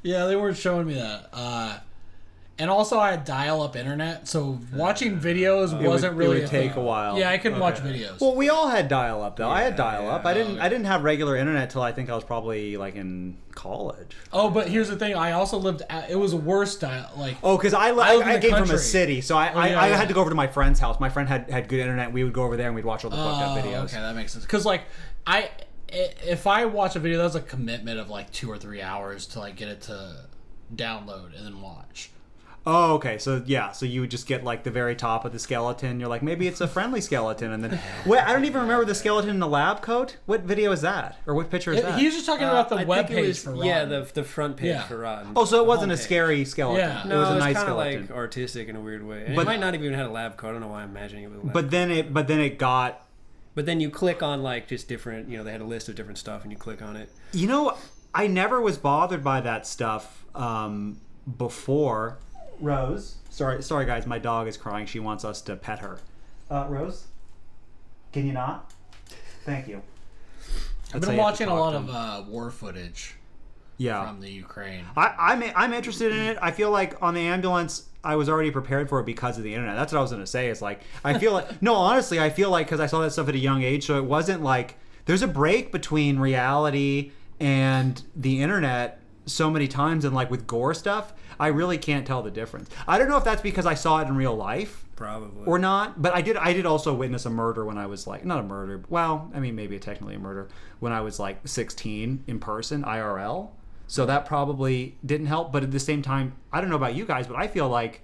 Yeah, they weren't showing me that. And also, I had dial-up internet, so watching videos wasn't really. It would take a while. Yeah, I couldn't watch videos. Well, we all had dial-up though. I had dial-up. yeah. I didn't have regular internet till I think I was probably like in college. Oh, but here's the thing: I also lived. It was worse dial. Like, Oh, because I lived in the came from a country. city, so I yeah, I yeah. had to go over to my friend's house. My friend had good internet. We would go over there and we'd watch all the fucked up videos. okay, that makes sense. Because like, if I watch a video, that's a commitment of like 2 or 3 hours to like get it to download and then watch. Oh, okay. So yeah, so you would just get like the very top of the skeleton. You're like, maybe it's a friendly skeleton, and then wait, I don't even remember the skeleton in the lab coat. What video is that, or what picture is that? He's just talking about the I web think it page was- for Rotten. Yeah, the front page Yeah. for Rotten. Oh, so it wasn't a homepage. scary skeleton. Yeah. It No, was a it's nice kind of skeleton. like artistic in a weird way. And But- it might not even had a lab coat. I don't know why I'm imagining it with a lab. But then it got. But then you click on like just different. You know, they had a list of different stuff, and you click on it. You know, I never was bothered by that stuff before. Rose, sorry guys, my dog is crying. She wants us to pet her. Rose, can you not? Thank you. I've been watching a lot of war footage from the Ukraine. I'm interested in it. I feel like on the ambulance, I was already prepared for it because of the internet. That's what I was going to say. It's like, I feel like, no, honestly, I feel like because I saw that stuff at a young age, so it wasn't like, there's a break between reality and the internet so many times, and like with gore stuff, I really can't tell the difference. I don't know if that's because I saw it in real life. Probably. Or not, but I did also witness a murder when I was like, not a murder, well, I mean, maybe technically a murder, when I was like 16 in person, IRL. So that probably didn't help, but at the same time, I don't know about you guys, but I feel like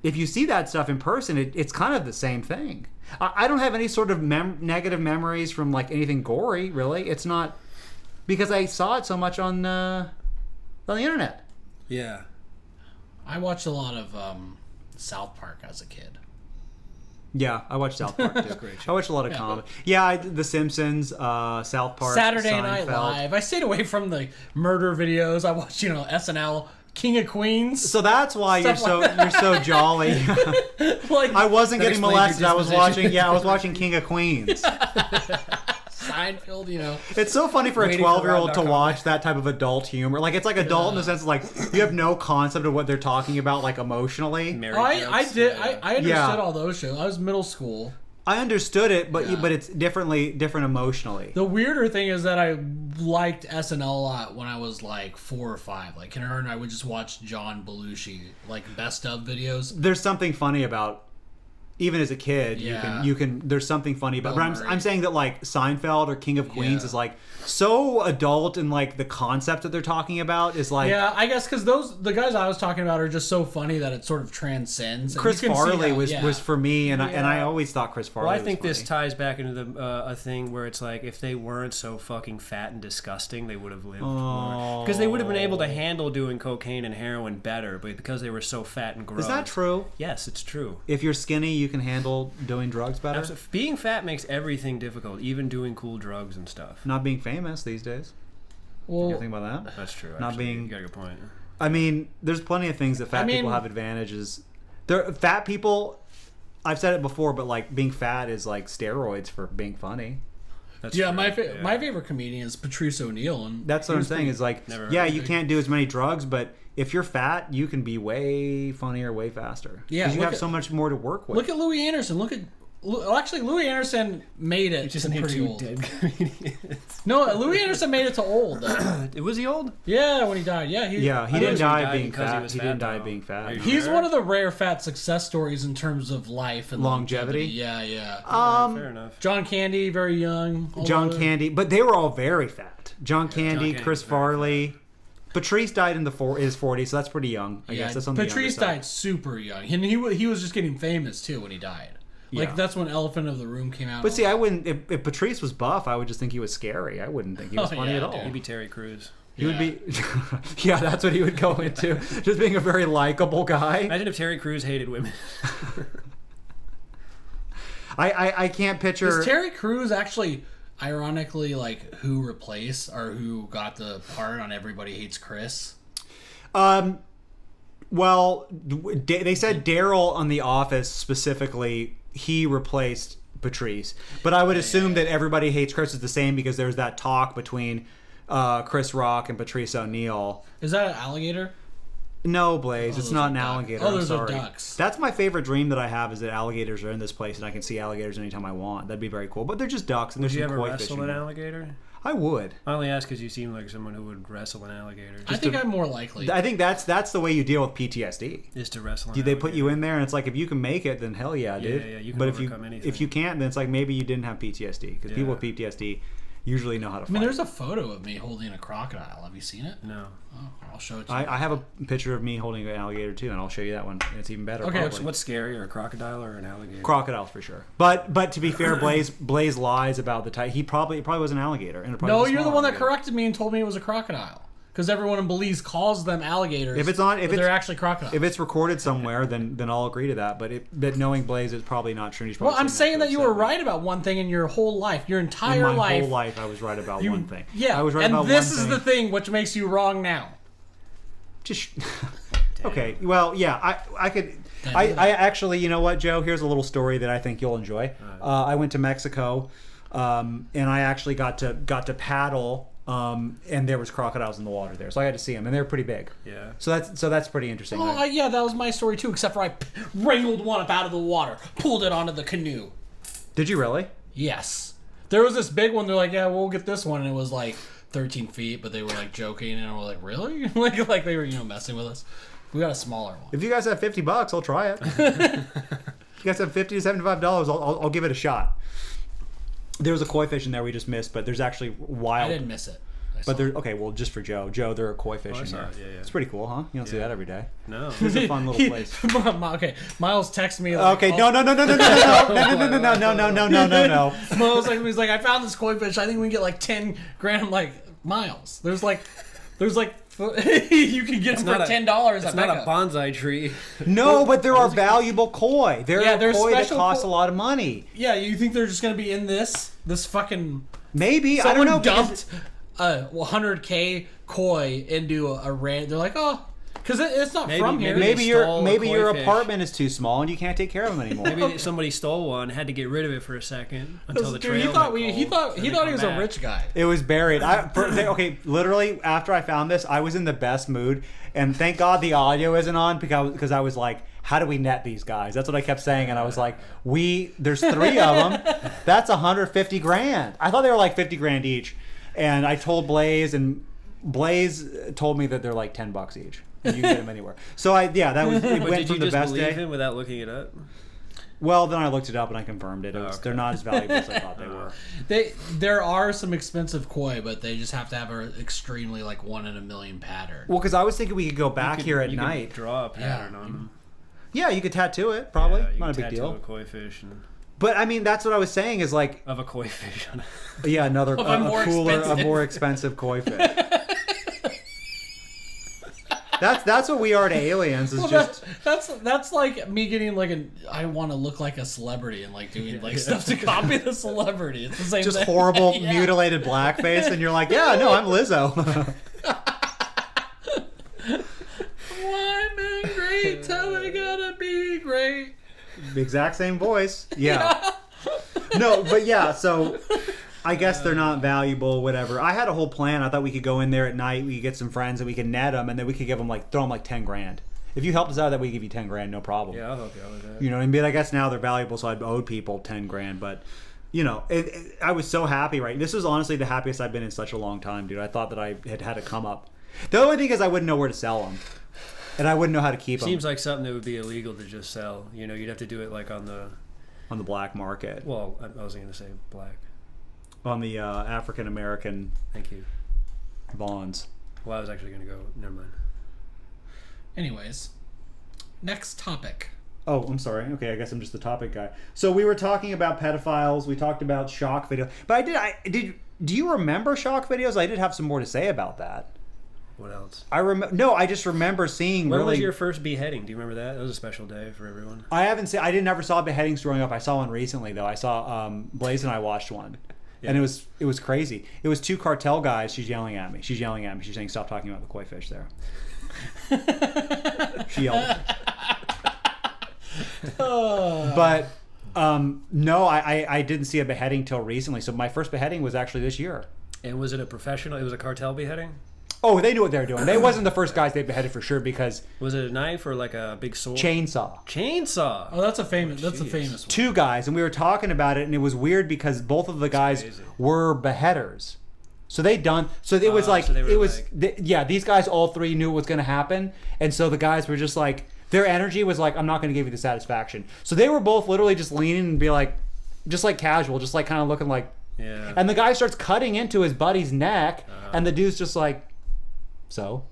if you see that stuff in person, it's kind of the same thing. I don't have any sort of negative memories from like anything gory, really. It's not, because I saw it so much on the internet. Yeah. I watched a lot of South Park as a kid. Yeah, I watched South Park too. Great I show. watched a lot of comedy. Yeah, The Simpsons, South Park, Saturday Night Seinfeld. Live. I stayed away from the murder videos. I watched, SNL, King of Queens. So that's why you're so jolly. Like I wasn't That getting explains your molested. I was disposition. watching watching King of Queens. Seinfeld, It's so funny for a Waiting for 12-year-old to Rob.com. watch that type of adult humor. Like it's like adult in the sense of like you have no concept of what they're talking about like emotionally. Married I jokes, did. yeah. I understood Yeah. all those shows. I was middle school. I understood it, but Yeah. but it's different emotionally. The weirder thing is that I liked SNL a lot when I was like 4 or 5. Like kindergarten, I would just watch John Belushi like best of videos. There's something funny about. Even as a kid, Yeah. you can. There's something funny about. Bill But Murray. I'm saying that like Seinfeld or King of Queens Yeah. is like so adult, and like the concept that they're talking about is like. Yeah, I guess because the guys I was talking about are just so funny that it sort of transcends. And Chris you can see Farley how- was yeah. was for me, and I Yeah. always thought Chris Farley. Well, I was think this funny. ties back into the a thing where it's like if they weren't so fucking fat and disgusting, they would have lived more. Because they would have been able to handle doing cocaine and heroin better, but because they were so fat and gross. Is that true? Yes, it's true. If you're skinny, you can handle doing drugs better. Absolutely. Being fat makes everything difficult, even doing cool drugs and stuff. Not being famous these days. Well, You think about that? That's true. Not actually. being- You got a good point. I mean, there's plenty of things that fat people mean- have advantages. Fat people. I've said it before, but like being fat is like steroids for being funny. That's yeah, true. my favorite comedian is Patrice O'Neill, and That's what I'm saying. Is like, Never yeah, heard you can't do as many drugs, but if you're fat, you can be way funnier, way faster. Yeah, because you look have at- so much more to work with. look at Louis Anderson. Actually, Louis Anderson made it Just to named pretty two old. dead comedians. No, Louis Anderson made it to old. Though. Was he old? Yeah, when he died. Yeah, he I didn't wish he die died being because he fat. was He fat, didn't die though. being fat. Are you He's sure? one of the rare fat success stories in terms of life and Longevity? Yeah, yeah. Fair enough. John Candy, very young. all John those. Candy, but they were all very fat. John Candy, Candy Chris was very Farley. Patrice died in his 40s, so that's pretty young. I guess that's on the younger Patrice side. died super young, and he was just getting famous too when he died. Like that's when Elephant of the Room came out. But see, I wouldn't. If Patrice was buff, I would just think he was scary. I wouldn't think he was funny at all. He'd be Terry Crews. He would be. Yeah, that's what he would go into. Just being a very likable guy. Imagine if Terry Crews hated women. I can't picture. Is Terry Crews actually, ironically, like who replaced or who got the part on Everybody Hates Chris? Well, they said Daryl on The Office specifically, he replaced Patrice. But I would assume that Everybody Hates Chris is the same because there's that talk between Chris Rock and Patrice O'Neal. Is that an alligator? No, Blaze, it's not an alligator. Oh, those I'm are sorry. ducks. That's my favorite dream that I have is that alligators are in this place and I can see alligators anytime I want. That'd be very cool. But they're just ducks and Would there's you some ever koi wrestle fishing an there. alligator? I would. I only ask because you seem like someone who would wrestle an alligator. I think I'm more likely. I think that's the way you deal with PTSD. Is to wrestle an They alligator. put you in there and it's like if you can make it then hell yeah, dude. Yeah, you can but overcome anything. if you can't then it's like maybe you didn't have PTSD because people with PTSD usually know how to fight. I mean, there's a photo of me holding a crocodile. Have you seen it? No. Oh, I'll show it to you. I have a picture of me holding an alligator too, and I'll show you that one. It's even better. Okay, probably. What's scarier, a crocodile or an alligator? Crocodiles for sure. But to be fair, Blaze lies about the type. It probably was an alligator. And it probably No, was a you're the small one that alligator. corrected me and told me it was a crocodile. Because everyone in Belize calls them alligators. But they're actually crocodiles. If it's recorded somewhere, then I'll agree to that. But knowing Blaze, it's probably not true. He's well, probably I'm saying that you were upset. right about one thing in your whole life, your entire In my life. whole life, I was right about one thing. Yeah, I was right and about this one is thing. the thing which makes you wrong now. Just okay. Well, yeah, I could. I actually, you know what, Joe? Here's a little story that I think you'll enjoy. I went to Mexico, and I actually got to paddle. And there was crocodiles in the water there, so I got to see them, and they were pretty big. Yeah. So that's pretty interesting. Oh, yeah, that was my story too, except for I wrangled one up out of the water, pulled it onto the canoe. Did you really? Yes. There was this big one, they're like, yeah, we'll get this one, and it was like 13 feet, but they were like joking, and I was like, really? like they were, messing with us. We got a smaller one. If you guys have $50, I'll try it. If you guys have $50 to $75, I'll give it a shot. There was a koi fish in there we just missed, but there's actually wild. I didn't miss it. But they're okay. Well, just for Joe, there are koi fish in saw there. it, yeah. It's pretty cool, huh? You don't see that every day. No. It's a fun little place. Okay, Miles texted me. Like, Okay, no. He's Miles like, I found this koi fish. I think we can get like 10 grand. I'm like, Miles, there's like you can get them for $10. It's not a bonsai tree. No, but there are valuable koi. There are there's koi that special cost a lot of money. Yeah, you think they're just gonna be in this fucking? Maybe I Someone don't know. dumped 100K koi into a rand. They're like, oh, because it's not from here. Maybe stole a koi your fish. apartment is too small and you can't take care of them anymore. Maybe somebody stole one, had to get rid of it for a second until the trail. He thought went he cold, thought he was a rich guy. It was buried. Okay, literally after I found this, I was in the best mood, and thank God the audio isn't on because I was like, how do we net these guys? That's what I kept saying, and I was like, there's 3 of them. That's 150 grand. I thought they were like 50 grand each, and I told Blaze, and Blaze told me that they're like $10 each. And you can get them anywhere. So it went from the best day. Did you just believe him without looking it up? Well, then I looked it up and I confirmed it. They're not as valuable as I thought they were. There are some expensive koi, but they just have to have an extremely like 1 in a million pattern. Well, because I was thinking we could go back here at night. Draw a pattern on them. Yeah, you could tattoo it. Probably Yeah, you not a can big tattoo deal. a koi fish But I mean, that's what I was saying is like of a koi fish on it. yeah, another a more expensive koi fish. That's what we are to aliens. Is just that's like me getting like I want to look like a celebrity and like doing like stuff to copy the celebrity. It's the same just thing. horrible Yeah. mutilated blackface, and you're like, yeah, no, I'm Lizzo. Why am great? Tell I gotta be great. The exact same voice. Yeah. No, but yeah. So I guess they're not valuable. Whatever. I had a whole plan. I thought we could go in there at night. We could get some friends and we could net them, and then we could give them throw them 10 grand. If you helped us out, that we give you 10 grand, no problem. Yeah, I'll help you out with that. You know what I mean? I guess now they're valuable, so I'd owed people 10 grand. But, I was so happy, right? This was honestly the happiest I've been in such a long time, dude. I thought that I had a come up. The only thing is I wouldn't know where to sell them. And I wouldn't know how to keep them. Seems like something that would be illegal to just sell. You'd have to do it on the black market. Well, I wasn't going to say black. On the African American Thank you. bonds. Well, I was actually going to go. Never mind. Anyways, next topic. Oh, I'm sorry. Okay, I guess I'm just the topic guy. So we were talking about pedophiles. We talked about shock video. But do you remember shock videos? I did have some more to say about that. What else? No, I just remember seeing. When was your first beheading? Do you remember that? That was a special day for everyone. I never saw beheadings growing up. I saw one recently though. I saw Blaze and I watched one. Yeah. And it was crazy. It was two cartel guys. She's yelling at me. She's saying, "Stop talking about the koi fish there." She yelled. But no, I didn't see a beheading till recently. So my first beheading was actually this year. And was it a professional? It was a cartel beheading? Oh, they knew what they were doing. They wasn't the first guys they beheaded for sure because was it a knife or like a big sword? Chainsaw. Oh, that's a famous one. Two guys, and we were talking about it, and it was weird because both of the guys were beheaders. So these guys all three knew what was going to happen, and so the guys were just like, their energy was like, I'm not going to give you the satisfaction. So they were both literally just leaning and be like, just like casual, just like kind of looking like, yeah. And the guy starts cutting into his buddy's neck, and the dude's just like, so?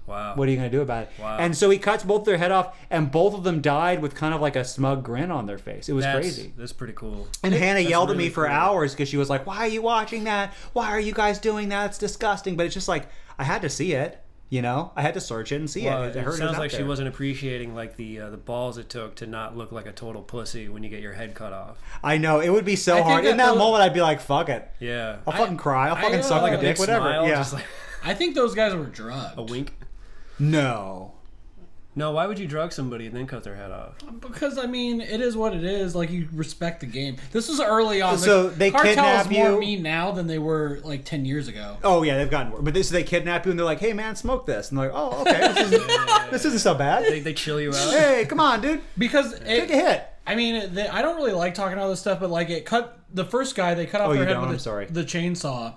Wow. What are you going to do about it? Wow. And so he cuts both their head off, and both of them died with kind of like a smug grin on their face. It was crazy. That's pretty cool. And Hannah yelled at me for hours because she was like, why are you watching that? Why are you guys doing that? It's disgusting. But it's just like, I had to see it. You know, I had to search it and see it. It sounds like she wasn't appreciating like the balls it took to not look like a total pussy when you get your head cut off. I know, it would be so hard. In that moment, I'd be like, "Fuck it." Yeah, I'll fucking cry. I'll fucking suck like a dick, whatever. Smile, yeah. I think those guys were drugged. A wink. No. No, why would you drug somebody and then cut their head off? Because, I mean, it is what it is. Like, you respect the game. This was early on. So they kidnap you. More mean now than they were, like, 10 years ago. Oh, yeah, they've gotten worse. But they kidnap you and they're like, hey, man, smoke this. And they're like, oh, okay, this isn't so bad. They chill you out. Hey, come on, dude. Because take a hit. I mean, I don't really like talking all this stuff, but, like, the first guy, they cut off their head with the chainsaw.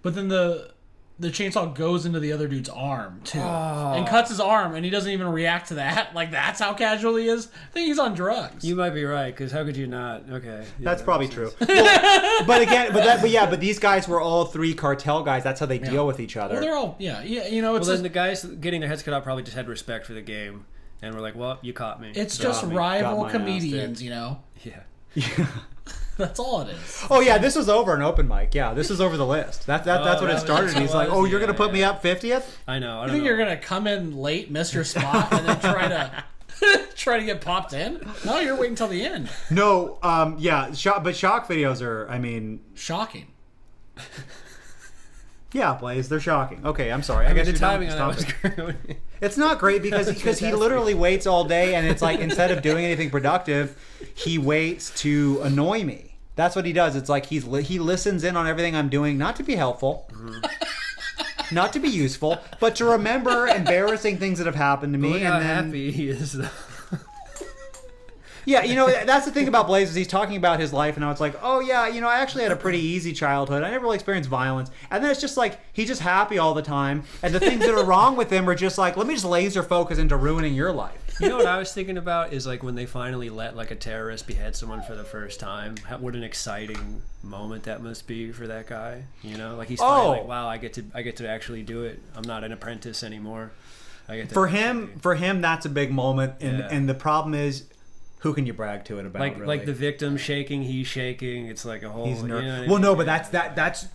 But then the chainsaw goes into the other dude's arm too, and cuts his arm, and he doesn't even react to that. Like, that's how casual he is. I think he's on drugs. You might be right, because how could you not? Okay, yeah, that's probably true. Well, but these guys were all three cartel guys. That's how they deal with each other. Well, they're all you know. It's then the guys getting their heads cut off probably just had respect for the game, and were like, "Well, you caught me." It's just rival comedians, you know. Yeah. That's all it is. Oh yeah, this was over an open mic. Yeah, this is over the list. That's what it started. He's like, "Oh, you're gonna put me up 50th?" I know. You think you're gonna come in late, miss your spot, and then try to get popped in? No, you're waiting till the end. No, yeah, but shock videos are, I mean, shocking. Yeah, Blaze, they're shocking. Okay, I'm sorry. I guess the timing on that was great. It's not great because he literally waits all day, and it's like, instead of doing anything productive, he waits to annoy me. That's what he does. It's like he listens in on everything I'm doing, not to be helpful, not to be useful, but to remember embarrassing things that have happened to me. Look and how then happy he is, though. Yeah, you know, that's the thing about Blaze is he's talking about his life, and I was like, oh yeah, you know, I actually had a pretty easy childhood. I never really experienced violence. And then it's just like, he's just happy all the time, and the things that are wrong with him are just like, let me just laser focus into ruining your life. You know what I was thinking about is like when they finally let like a terrorist behead someone for the first time. What an exciting moment that must be for that guy. You know, like he's finally like, wow, I get to actually do it. I'm not an apprentice anymore. I get to for him, that's a big moment, and the problem is, who can you brag to it about? Like, really? Like the victim shaking, he's shaking. It's like a whole. He's nervous. You know what I well, mean? no, but that's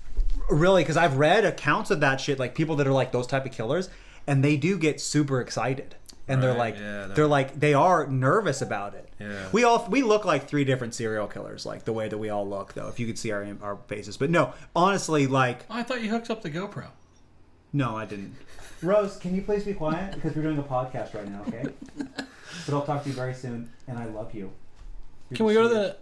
really, because I've read accounts of that shit, like people that are like those type of killers, and they do get super excited, and they are nervous about it. Yeah. We look like three different serial killers, like the way that we all look, though. If you could see our faces, but no, honestly, like. I thought you hooked up the GoPro. No, I didn't. Rose, can you please be quiet because we're doing a podcast right now, okay? But I'll talk to you very soon, and I love you. Can we go to the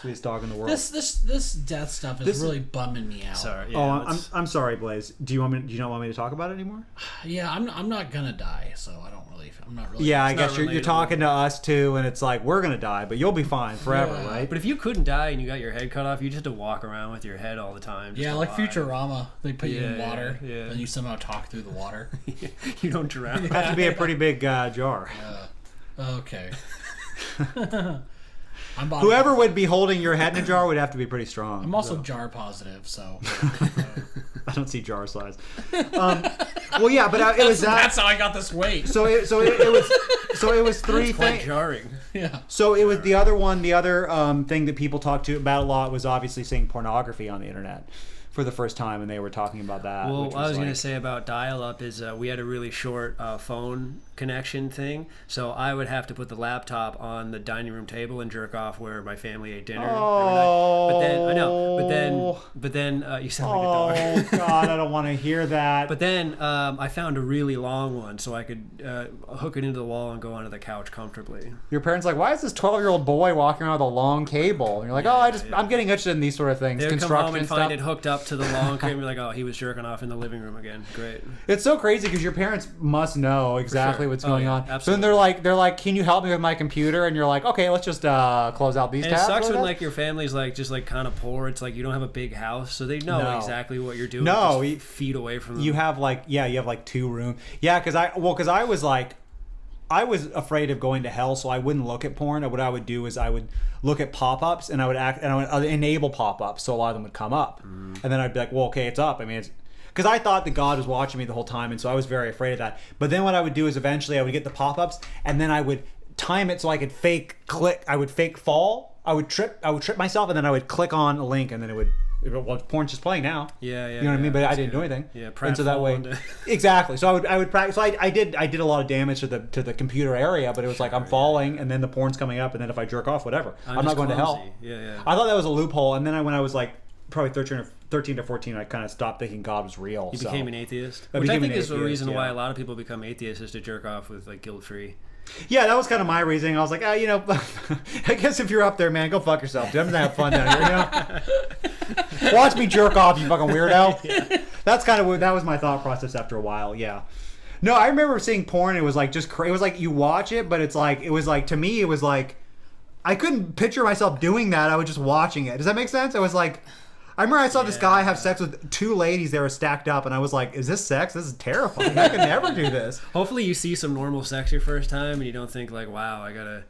sweetest dog in the world? This death stuff is really bumming me out. Sorry. Yeah, I'm sorry, Blaze. Do you not want me to talk about it anymore? Yeah, I'm not gonna die, so I'm not really. Yeah, I guess you're talking to us too, and it's like we're gonna die, but you'll be fine forever, right? But if you couldn't die and you got your head cut off, you just have to walk around with your head all the time. Yeah, like Futurama, they put you in water, and you somehow talk through the water. You don't drown. You have to be a pretty big jar. Okay. Whoever would be holding your head in a jar would have to be pretty strong. I'm also jar positive, so I don't see jar size. Well, yeah, but it was that. That's how I got this weight. So it was three Quite things. jarring. Yeah. So it was the other one. The other thing that people talked about a lot was obviously seeing pornography on the internet for the first time, and they were talking about that. Well, which what I was like, going to say about dial-up is we had a really short phone connection thing, so I would have to put the laptop on the dining room table and jerk off where my family ate dinner every night. But then I know, but then you sound like a dog. Oh God, I don't want to hear that. But then I found a really long one, so I could hook it into the wall and go onto the couch comfortably. Your parents are like, why is this 12-year-old boy walking around with a long cable? And you're like, I'm getting interested in these sort of things. They would come home and stuff. find it hooked up to the long cable and be like, oh, he was jerking off in the living room again. Great. It's so crazy because your parents must know exactly what's going on. Absolutely. So then they're like, can you help me with my computer? And you're like, okay, let's just close out these And it tabs. sucks or when whatever. like your family's like just like kind of poor. It's like you don't have a big house, so they know exactly what you're doing. No, just feet away from them. You have like you have like 2 rooms. Yeah, because I was like, I was afraid of going to hell, so I wouldn't look at porn. What I would do is I would look at pop-ups and I would enable pop-ups, so a lot of them would come up, and then I'd be like, well, okay, it's up. I mean, it's because I thought that God was watching me the whole time, and so I was very afraid of that. But then what I would do is eventually I would get the pop-ups, and then I would time it so I could fake click. I would fake fall. I would trip myself, and then I would click on a link, and then it would. Well, porn's just playing now. Yeah, you know what I mean. But I didn't do anything. Yeah, and so that way, exactly. So I would practice. So I did a lot of damage to the computer area, but it was like I'm falling, and then the porn's coming up, and then if I jerk off, whatever, I'm not going to hell. Yeah. I thought that was a loophole, and then when I was like probably 13 to 14, I kind of stopped thinking God was real. You became an atheist, I which I became think an is the atheist, reason why yeah. a lot of people become atheists is to jerk off with like guilt-free. Yeah, that was kind of my reasoning. I was like, you know, I guess if you're up there, man, go fuck yourself. Dude. I'm gonna have fun down here, you know. Watch me jerk off, you fucking weirdo. Yeah. That's kind of what that was my thought process after a while. Yeah. No, I remember seeing porn. It was like just it was like you watch it, but it was like to me, it was like I couldn't picture myself doing that. I was just watching it. Does that make sense? It was like. I remember I saw this guy have sex with 2 ladies that were stacked up, and I was like, is this sex? This is terrifying. I could never do this. Hopefully you see some normal sex your first time, and you don't think like, wow, I gotta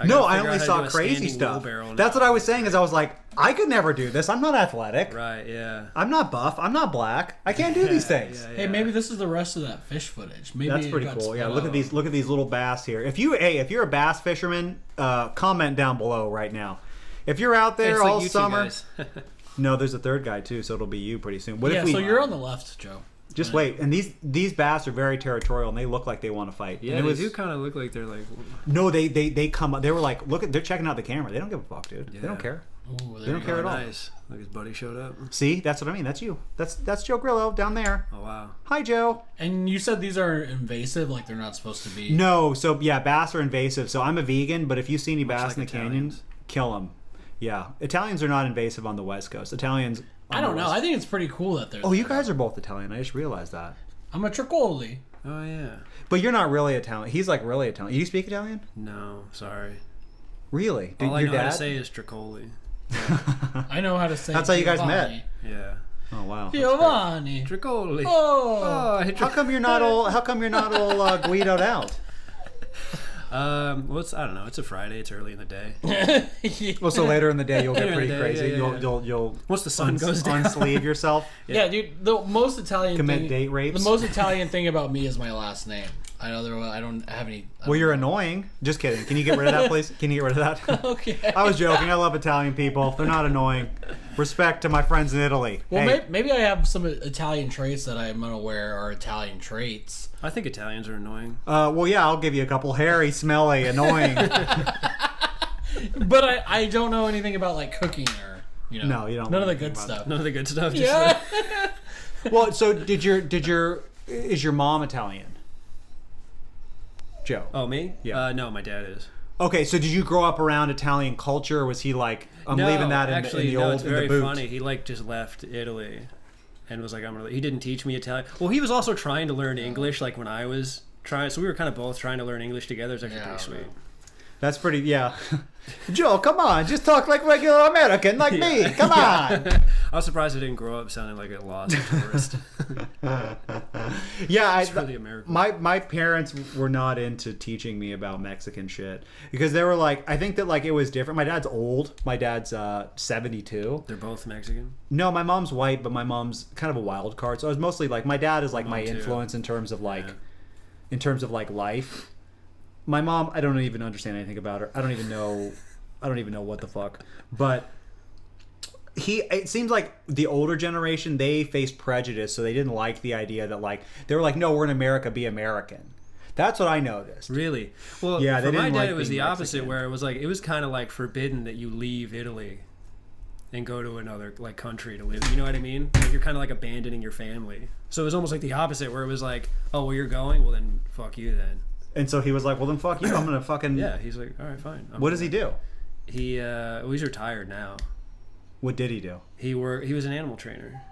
no, I only saw crazy stuff. That's what I was saying is I was like, I could never do this. I'm not athletic. Right, yeah. I'm not buff. I'm not black. I can't do these things. Hey, maybe this is the rest of that fish footage. Maybe that's pretty cool. Yeah, look at these little bass here. If you're a bass fisherman, comment down below right now. If you're out there all summer. No, there's a third guy too, so it'll be you pretty soon. So you're on the left, Joe. Just wait, and these bass are very territorial, and they look like they want to fight. Yeah, they do kind of look like they're like. No, they come up. They were like, they're checking out the camera. They don't give a fuck, dude. Yeah. They don't care. Ooh, they don't care at all. Nice. Like his buddy showed up. See, that's what I mean. That's you. That's Joe Grillo down there. Oh wow. Hi, Joe. And you said these are invasive, like they're not supposed to be. No, so yeah, bass are invasive. So I'm a vegan, but if you see any bass in the canyon, kill them. Yeah, Italians are not invasive on the West Coast. Italians. I don't know. I think it's pretty cool that they're. Oh, you guys are both Italian. I just realized that. I'm a Tricoli. Oh yeah. But you're not really Italian. He's like really Italian. You speak Italian? No, sorry. Really? All I know how to say is Tricoli. I know how to say. That's how you guys met. Yeah. Oh wow. Giovanni. Tricoli. Oh. How come you're not all Guido'd out? Well, I don't know. It's a Friday. It's early in the day. Well, so later in the day you'll get pretty crazy. Yeah. You'll once the sun goes down, unsleeve yourself. Yeah, dude. The most Italian commit date rapes. The most Italian thing about me is my last name. I know I don't have any. Well, you're annoying. Just kidding. Can you get rid of that, please? Can you get rid of that? Okay. I was joking. I love Italian people. They're not annoying. Respect to my friends in Italy. Well, hey. maybe I have some Italian traits that I'm unaware are Italian traits. I think Italians are annoying. Well, yeah, I'll give you a couple. Hairy, smelly, annoying. But I don't know anything about like cooking or No, you don't. None of the good stuff. None of the good stuff. Yeah. Well, so is your mom Italian? Joe. Oh, me? Yeah. No, my dad is. Okay, so did you grow up around Italian culture, or was he like, I'm leaving that in the old it's in the very boot? funny. He like just left Italy and was like, he didn't teach me Italian. Well, he was also trying to learn English like when I was trying, so we were kind of both trying to learn English together. It's actually pretty sweet. That's pretty, yeah. Joe, come on, just talk like regular American, like me. Come on. I was surprised I didn't grow up sounding like a lost tourist. Yeah, It's really American. my parents were not into teaching me about Mexican shit because they were like, I think that like it was different. My dad's old. My dad's 72. They're both Mexican. No, my mom's white, but my mom's kind of a wild card. So I was mostly like, my dad is like my too. influence in terms of like, Yeah. life. My mom, I don't even understand anything about her. I don't even know what the fuck. But it seems like the older generation, they faced prejudice, so they didn't like the idea that like they were like, no, we're in America, be American. That's what I noticed. Really? Well, Yeah, they for my didn't dad, like it was being the opposite, Mexican. where it was kind of like forbidden that you leave Italy and go to another like country to live. You know what I mean? Like, you're kind of like abandoning your family. So it was almost like the opposite, where it was like, oh, well, you're going? Well, then fuck you then. And so he was like, well, then fuck you. I'm going to fucking... Yeah, he's like, all right, fine. What does he do? He's retired now. What did he do? He was an animal trainer.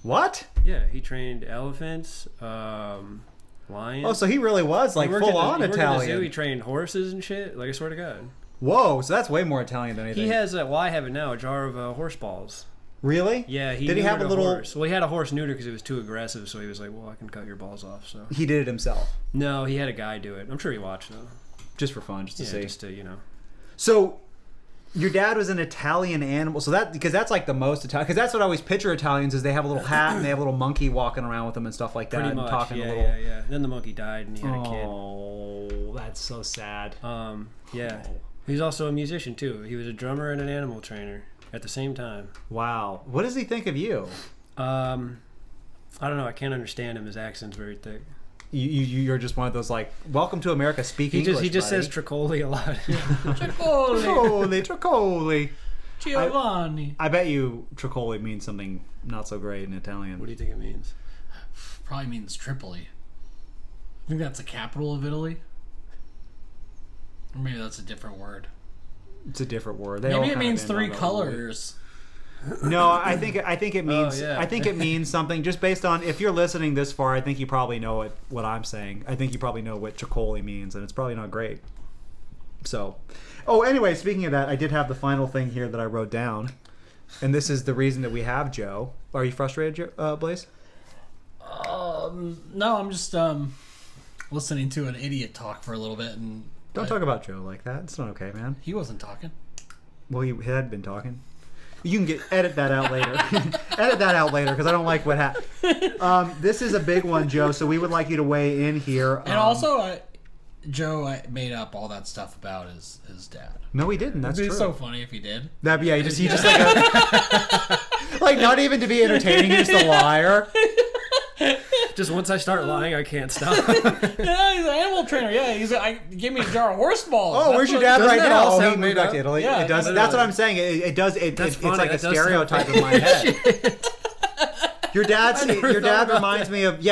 What? Yeah, he trained elephants, lions. Oh, so he really was like He worked at full on he worked at the zoo. Italian. He trained horses and shit. Like, I swear to God. Whoa, so that's way more Italian than anything. He has I have it now, a jar of horse balls. Really? Yeah, Did he have a neutered little? horse. Well, he had a horse neuter because it was too aggressive, so he was like, well, I can cut your balls off. So He did it himself, no, he had a guy do it. I'm sure he watched though. just for fun, just to Yeah, see. just to, you know. So, your dad was an Italian animal. So because that's like the most Italian. Because that's what I always picture Italians is they have a little hat and they have a little monkey walking around with them and stuff like that. Pretty and much, talking yeah, a little. yeah. Then the monkey died and he had a kid. Oh, that's so sad. Yeah. He's also a musician too. He was a drummer and an animal trainer at the same time. Wow. What does he think of you? I don't know. I can't understand him. His accent's very thick. You're just one of those like, welcome to America, speak He English. just buddy. says Tricoli a lot. Tricoli, Tricoli. Giovanni. I bet you Tricoli means something not so great in Italian. What do you think it means? Probably means Tripoli. I think that's the capital of Italy. Or maybe that's a different word. It's a different word. They all Maybe it kind of means end on three the colors. No, I think it means yeah. I think it means something just based on if you're listening this far. I think you probably know what I'm saying. I think you probably know what Tricoli means, and it's probably not great. So, anyway, speaking of that, I did have the final thing here that I wrote down, and this is the reason that we have Joe. Are you frustrated, Blaze? No, I'm just listening to an idiot talk for a little bit, and Don't talk about Joe like that. It's not okay, man. he wasn't talking. Well, he had been talking. You can edit that out later. Edit that out later because I don't like what happened. This is a big one, Joe. So we would like you to weigh in here. And also, Joe made up all that stuff about his dad. No, he didn't. That's It'd true. be so funny if he did. That yeah, he just like like not even to be entertaining, he's just a liar. Just once I start lying, I can't stop. Yeah, he's an animal trainer. Yeah, give me a jar of horse balls. Oh, That's where's your what- dad doesn't right that now? all Oh, he sound moved made back up? to Italy. Yeah, It does. literally. That's what I'm saying. It does. That's It's funny. like That a does sound stereotype fake. in my head. Your dad. never Your thought dad about reminds me of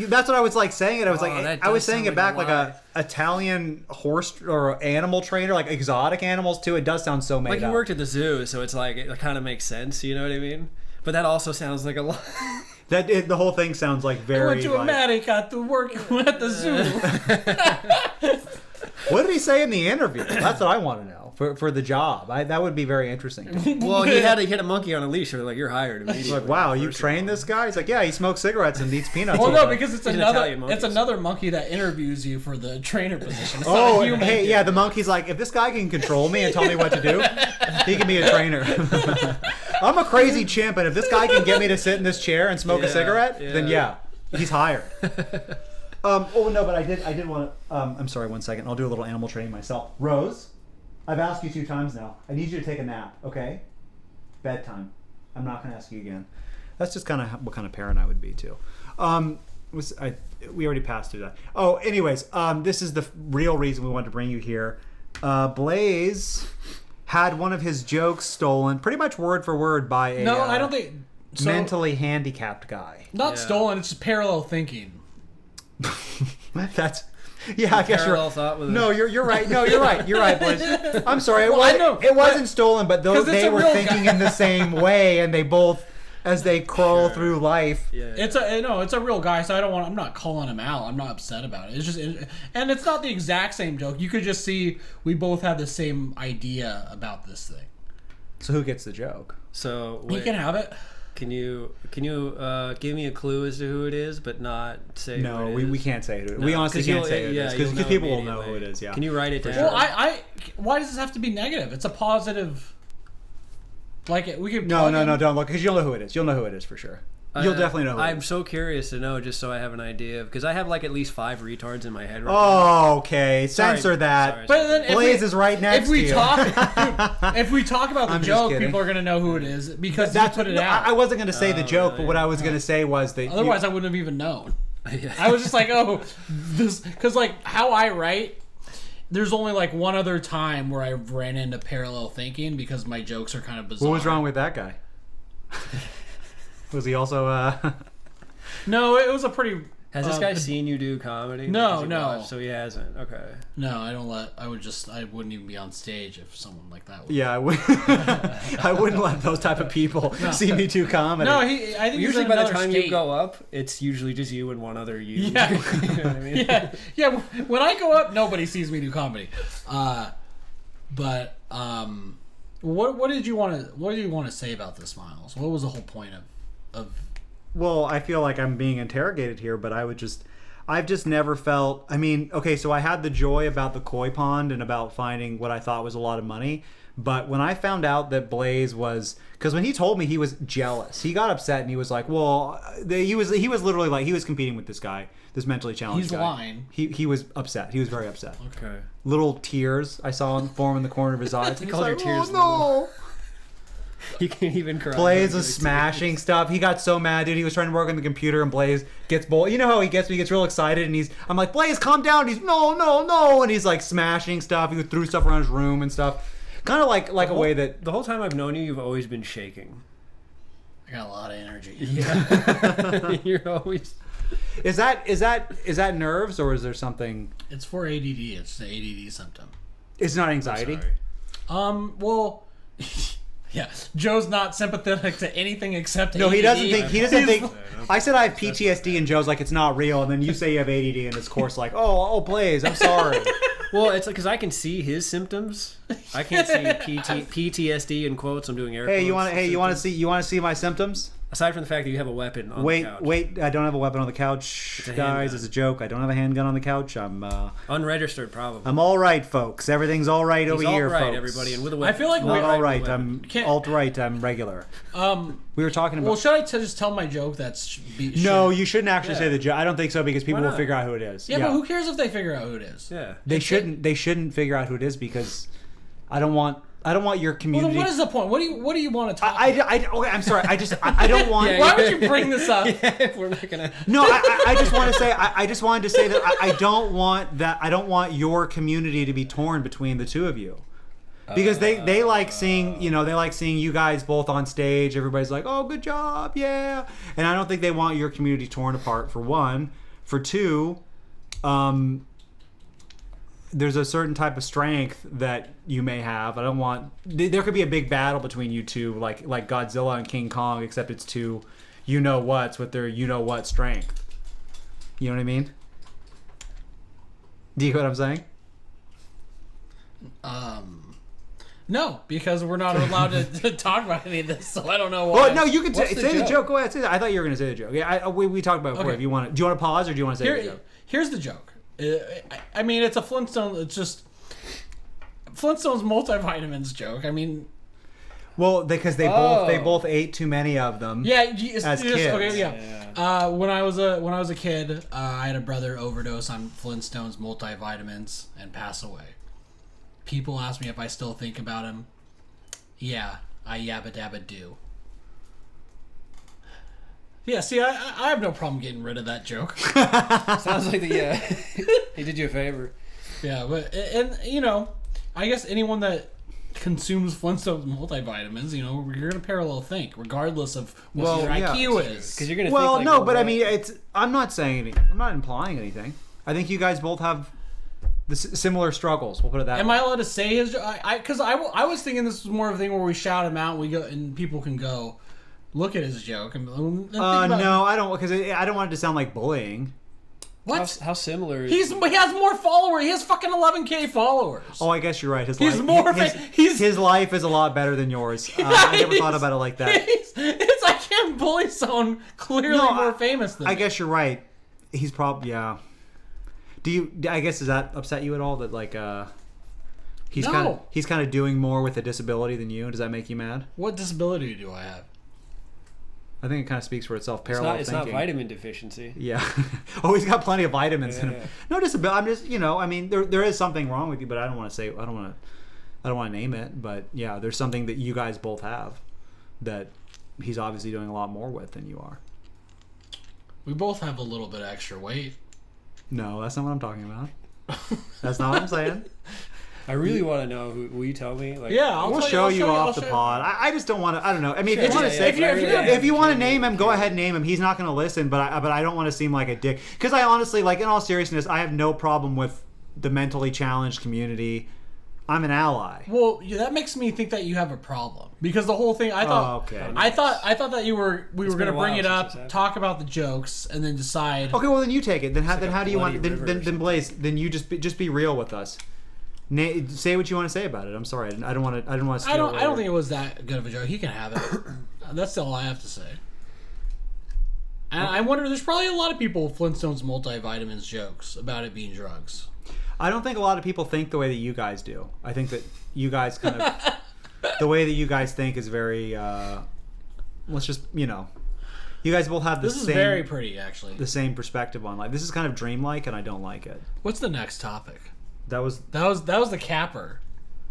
that's what I was like saying it. I was Oh, like that I was does saying sound it back like like a a Italian horse or animal trainer, like exotic animals too. It does sound so made Like, up. he worked at the zoo, so it's like, it kind of makes sense, you know what I mean? But that also sounds like a lie. The whole thing sounds like I very. went to like, America to work at the zoo. what did he say in the interview? That's what I want to know for the job. That would be very interesting. Well, he had a monkey on a leash, so like, you're hired immediately. He's like, wow, you First of trained all. this guy? He's like, yeah, he smokes cigarettes and eats peanuts. Well, all no, day. because it's He's an another Italian monkey. it's another monkey that interviews you for the trainer position. It's not Oh, a human. hey, yeah, the monkey's like, if this guy can control me and tell me what to do, he can be a trainer. I'm a crazy chimp, and if this guy can get me to sit in this chair and smoke a Yeah, cigarette, yeah. then yeah, he's hired. Oh no, but I did want to. I'm sorry, 1 second. I'll do a little animal training myself. Rose, I've asked you 2 times now. I need you to take a nap, okay? Bedtime. I'm not going to ask you again. That's just kind of what kind of parent I would be too. We already passed through that. Oh, anyways, this is the real reason we wanted to bring you here. Blaze had one of his jokes stolen, pretty much word for word by a No, I don't think so. mentally handicapped guy. Not Yeah. stolen. It's just parallel thinking. That's yeah. I guess Parallel you're. thought with No, you're right. No, you're right. You're right, Blaze. I'm sorry. Well, I know, It wasn't stolen, but 'cause it's they a were real thinking guy. in the same way, and they both. as they crawl through life. Yeah. It's a real guy, so I'm not calling him out. I'm not upset about it. It's just, and it's not the exact same joke. You could just see we both have the same idea about this thing. So who gets the joke? So You can have it. Can you give me a clue as to who it is, but not say No, who it is? we can't say who it is. No, We honestly 'cause can't you'll- say who it is you'll because know people will know immediately. who it is. Yeah. Can you write it down? Well, why does this have to be negative? It's a positive. Like we could. No, plug no, in- no, don't look because you'll know who it is. You'll know who it is for sure. You'll definitely know who it I'm is. so curious to know, just so I have an idea, because I have like at least 5 retards in my head right now. Oh, okay. Sorry, Censor that. sorry. But then Blaze is right next if we to you. if we talk about the I'm just joke, kidding. people are gonna know who it is because you That's put it no, out. I wasn't going to say the joke, really? but what I was going to say was that. Otherwise, I wouldn't have even known. Yeah. I was just like, oh, this, because like how I write. There's only like one other time where I ran into parallel thinking because my jokes are kind of bizarre. What was wrong with that guy? Was he also? No, it was a pretty. Has this guy seen you do comedy? No, Does he no. watch? So he hasn't. Okay. No, I don't let. I wouldn't even be on stage if someone like that. Yeah, I would. I wouldn't let those type of people see me do comedy. No, I think he's Usually in by the another time state. you go up, it's usually just you and one other you. Yeah. You know what I mean? yeah. When I go up, nobody sees me do comedy. But what did you want to say about this, Miles? What was the whole point of? Well, I feel like I'm being interrogated here, but I've just never felt. I mean, okay, so I had the joy about the koi pond and about finding what I thought was a lot of money. But when I found out that Blaze was, because when he told me he was jealous, he got upset and he was like, "Well, he was literally like he was competing with this guy, this mentally challenged He's guy." lying. He was upset. He was very upset. Okay. Little tears I saw form in the corner of his eyes. He called was your like, tears "Oh no!" You can't even cry. Blaze was smashing stuff. He got so mad, dude. He was trying to work on the computer, and Blaze gets bold. You know how he gets? He gets real excited, and I'm like, Blaze, calm down. He's no, and he's like smashing stuff. He threw stuff around his room and stuff. Kind of like a way that The whole time I've known you, you've always been shaking. I got a lot of energy. Yeah. You're always. is that nerves or is there something? It's for ADD. It's an ADD symptom. It's not anxiety. Sorry. Well, yeah. Joe's not sympathetic to anything except No, ADD. he doesn't think. He doesn't He's- think. I said I have PTSD, and Joe's like, it's not real. And then you say you have ADD, and it's of course like, oh, Blaze, I'm sorry. Well, it's because I can see his symptoms. I can't see PTSD in quotes. I'm doing air quotes. You want to see my symptoms? Aside from the fact that you have a weapon on the couch. Wait, I don't have a weapon on the couch, It's a guys. handgun. It's a joke. I don't have a handgun on the couch. I'm Unregistered, probably. I'm all right, folks. Everything's all right over He's here, alt-right, folks. everybody, and with a I weapon. feel like Not we- all right. with a weapon. I'm Can't- alt-right. I'm regular. We were talking about. Well, should I just tell my joke? That's no, you shouldn't actually Yeah. say the joke. I don't think so because people Why will not? figure out who it is. Yeah, but who cares if they figure out who it is? Yeah. They shouldn't. They shouldn't figure out who it is because I don't want your Well, community. then what is the point? What do you want to talk? Okay, I'm sorry. I don't want. Yeah, Why would you bring this up? We're not gonna. No, I just want to say. I just wanted to say that I don't want that. I don't want your community to be torn between the two of you. Because they like seeing you guys both on stage. Everybody's like, oh, good job, yeah. And I don't think they want your community torn apart. For one, for two, there's a certain type of strength that you may have. I don't want there could be a big battle between you two, like Godzilla and King Kong, except it's two you-know-whats with their you-know-what strength. You know what I mean? Do you get what I'm saying? No, because we're not allowed to talk about any of this, so I don't know why. Well, no, you can What's say the joke. Go ahead, say that. I thought you were going to say the joke. Yeah, we talked about it before. Okay. If you want to, do you want to pause or do you want to say the joke? Here's the joke. I mean, it's a Flintstone. It's just Flintstone's multivitamins joke. I mean, Well, because they both ate too many of them. yeah, As kids. Okay, yeah. When I was a kid, I had a brother overdose on Flintstone's multivitamins and pass away. People ask me if I still think about him. Yeah, I yabba dabba do. Yeah, see, I have no problem getting rid of that joke. Sounds like yeah. He did you a favor. Yeah, but and I guess anyone that consumes Flintstones multivitamins, you're gonna parallel think, regardless of what your IQ is. Because you're gonna. Well, think no, like, but I what- mean, I'm not saying anything. I'm not implying anything. I think you guys both have the similar struggles. We'll put it that Am way. I allowed to say his? Because I was thinking this was more of a thing where we shout him out, we go, and people can go. look at his joke and think about No, I don't, because I don't want it to sound like bullying. What? How similar is He has more followers. He has fucking 11K followers. Oh, I guess you're right. His He's life, more his life is a lot better than yours. I never thought about it like that. It's I can't bully someone clearly more famous than I me. guess you're right. He's probably I guess does that upset you at all that like he's No. kind of doing more with a disability than you? Does that make you mad? What disability do I have? I think it kind of speaks for itself. it's Parallel not thinking. vitamin deficiency. Yeah. Oh, he's got plenty of vitamins in him. Yeah. No disability. I'm just, I mean, there is something wrong with you, but I don't want to name it. But yeah, there's something that you guys both have that he's obviously doing a lot more with than you are. We both have a little bit extra weight. No, that's not what I'm talking about. That's not what I'm saying. I really want to know. Will you tell me? Like, Yeah, We'll show you off the pod. I just don't want to. I don't know. I mean, Sure, if you want to yeah, say, yeah, if you want to name him, go ahead, name him. He's not going to listen, but I don't want to seem like a dick. Because I honestly, like, in all seriousness, I have no problem with the mentally challenged community. I'm an ally. Well, that makes me think that you have a problem because the whole thing. I thought. Okay. I thought that we were been going to a while bring it since up, it's happened. talk about the jokes, and then decide. Okay, well then you take it. Then how like a how do you want? bloody river or Then Blaze. Then you just be real with us. Say what you want to say about it. I'm sorry. I don't want to. I don't want to. I don't think it was that good of a joke. He can have it. That's all I have to say. And I wonder. There's probably a lot of people with Flintstones multivitamins jokes about it being drugs. I don't think a lot of people think the way that you guys do. I think that you guys kind of the way that you guys think is very. Let's just you guys both have the This is same. very pretty, actually. The same perspective on life. This is kind of dreamlike, and I don't like it. What's the next topic? That was That was the capper.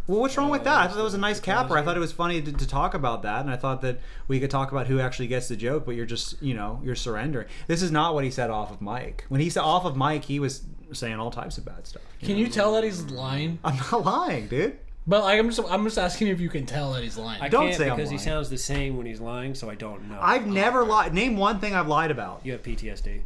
well. What's wrong with that? I thought that was a nice the capper. I closer. thought it was funny to talk about that, and I thought that we could talk about who actually gets the joke. But you're just you're surrendering. This is not what he said off of mic. When he said off of mic, he was saying all types of bad stuff. Can you tell that he's lying? I'm not lying, dude. But like, I'm just asking you if you can tell that he's lying. I Don't can't say I'm because he lying. sounds the same when he's lying, so I don't know. I've never lied. Name one thing I've lied about. You have PTSD.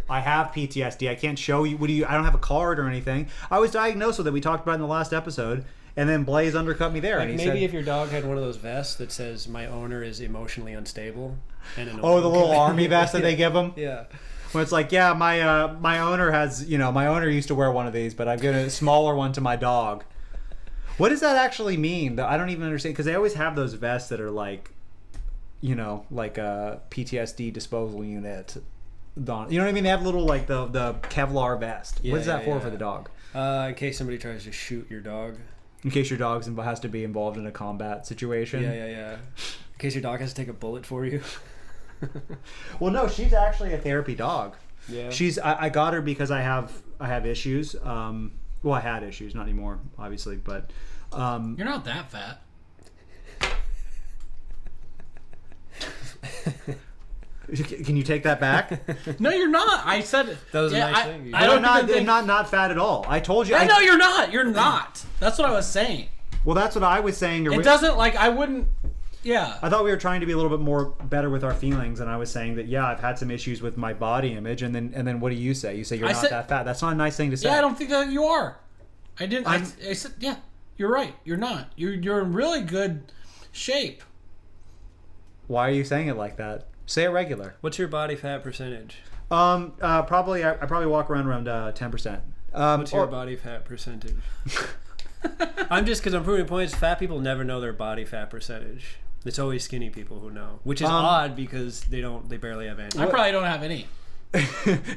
I have PTSD. I can't show you. I don't have a card or anything. I was diagnosed with it. We talked about it in the last episode, and then Blaze undercut me there. Like and he maybe said, if your dog had one of those vests that says "My owner is emotionally unstable," and an "Oh, the little army vest that they give him." Yeah. When it's like, yeah, my owner has, my owner used to wear one of these, but I've given a smaller one to my dog. What does that actually mean? I don't even understand because they always have those vests that are like, like a PTSD disposal unit. You know what I mean? They have little like the Kevlar vest. Yeah, what is that yeah, for yeah. the dog? In case somebody tries to shoot your dog. In case your dog has to be involved in a combat situation. Yeah. In case your dog has to take a bullet for you. Well, no, she's actually a therapy dog. Yeah. I got her because I have issues. Well, I had issues, not anymore, obviously, but You're not that fat. Can you take that back? No, you're not. I said That was a nice thing. I don't I'm even think. not fat at all. I told you. I know you're not. You're not. That's what I was saying. Well, that's what I was saying. It doesn't like I wouldn't. Yeah. I thought we were trying to be a little bit more better with our feelings, and I was saying that I've had some issues with my body image, and then what do you say? You say you're not that fat. That's not a nice thing to say. Yeah, I don't think that you are. I didn't. I said yeah. You're right. You're not. You're in really good shape. Why are you saying it like that? Say it regular. What's your body fat percentage? Probably I probably walk around 10%. What's your body fat percentage? I'm just because I'm proving points. Fat people never know their body fat percentage. It's always skinny people who know, which is odd because they barely have any. I probably don't have any.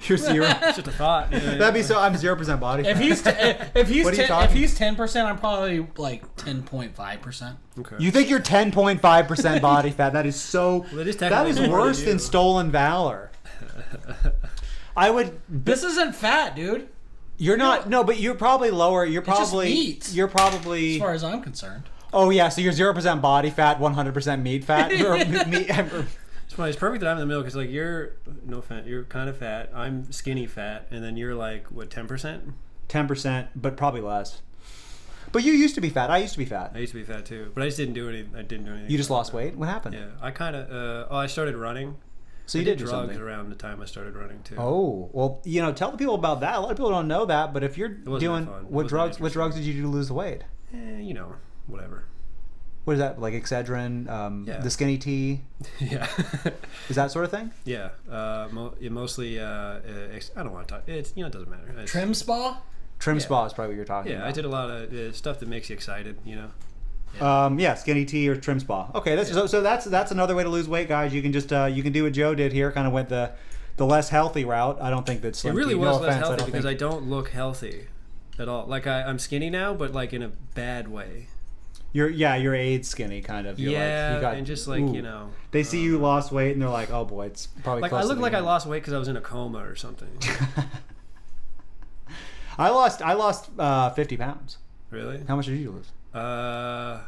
You're zero. It's just a thought. That'd be so. I'm 0% body fat. If he's What are you talking? if he's 10%, I'm probably like 10.5%. Okay. You think you're 10.5% body fat? That is so. Well, it is that technically is more worse than than you. stolen valor. I would. This isn't fat, dude. You're not. No, but you're probably lower. You're just probably. meat. You're probably. As far as I'm concerned. Oh yeah, so you're 0% body fat, 100% meat fat. Or meat, It's funny. It's perfect that I'm in the middle because like you're no fat. You're kind of fat. I'm skinny fat, and then you're like what 10%? 10%, but probably less. But you used to be fat. I used to be fat. I used to be fat too, but I just didn't do anything. I didn't do anything. You just about lost that. weight. What happened? Yeah, I kind of. I started running. So you I did do drugs something. around the time I started running too. Oh well, tell the people about that. A lot of people don't know that. But if you're wasn't doing that fun. It what wasn't drugs, that what drugs did you do to lose the weight? Whatever. What is that, like Excedrin, Yeah. the skinny tea? Yeah. Is that sort of thing? Yeah. Mostly. I don't want to talk. It doesn't matter. Trim spa? Trim Yeah. spa is probably what you're talking Yeah, about. I did a lot of stuff that makes you excited. Yeah, skinny tea or trim spa. Okay, so that's another way to lose weight, guys. You can just you can do what Joe did here, kind of went the less healthy route. I don't think that's It really was less healthy because I I don't look healthy at all. Like I'm skinny now, but like in a bad way. You're AIDS skinny kind of. You're Yeah, like, you got, and just like ooh. They see you lost weight and they're like, oh boy, it's probably like close I to look the like I end. lost weight because I was in a coma or something. I lost 50 pounds. Really? How much did you lose? I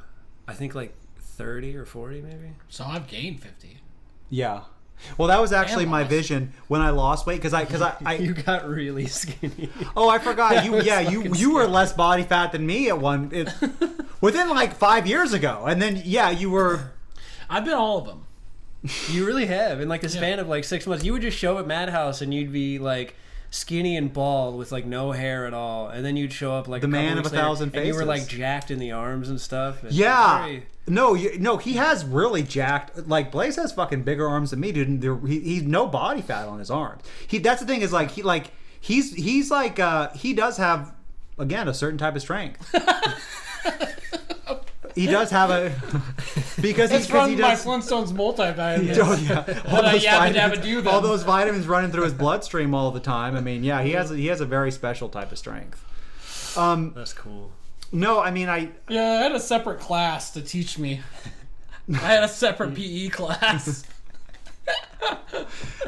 think like 30 or 40 maybe. So I've gained 50. Yeah. Well, that was actually And my lost. vision when I lost weight because I You got really skinny. oh, I forgot you. was Yeah, fucking you were less body fat than me at within like 5 years ago, and then yeah, you were. I've been all of them. You really have. In like the span of like 6 months, you would just show up at Madhouse and you'd be like skinny and bald with like no hair at all, and then you'd show up like The a couple man of weeks a thousand later, and you were faces. like jacked in the arms and stuff. And Yeah. very- No, he has really jacked. Like Blaze has fucking bigger arms than me, dude. And he's no body fat on his arms. That's the thing is like he's like he does have again a certain type of strength. He does have a because It's he from my does. Flintstones multivitamins. Oh, yeah. But I yabba dabba do them. all those vitamins running through his bloodstream all the time. I mean, yeah, he has a very special type of strength. That's cool. No, I mean Yeah, I had a separate class to teach me. I had a separate PE class.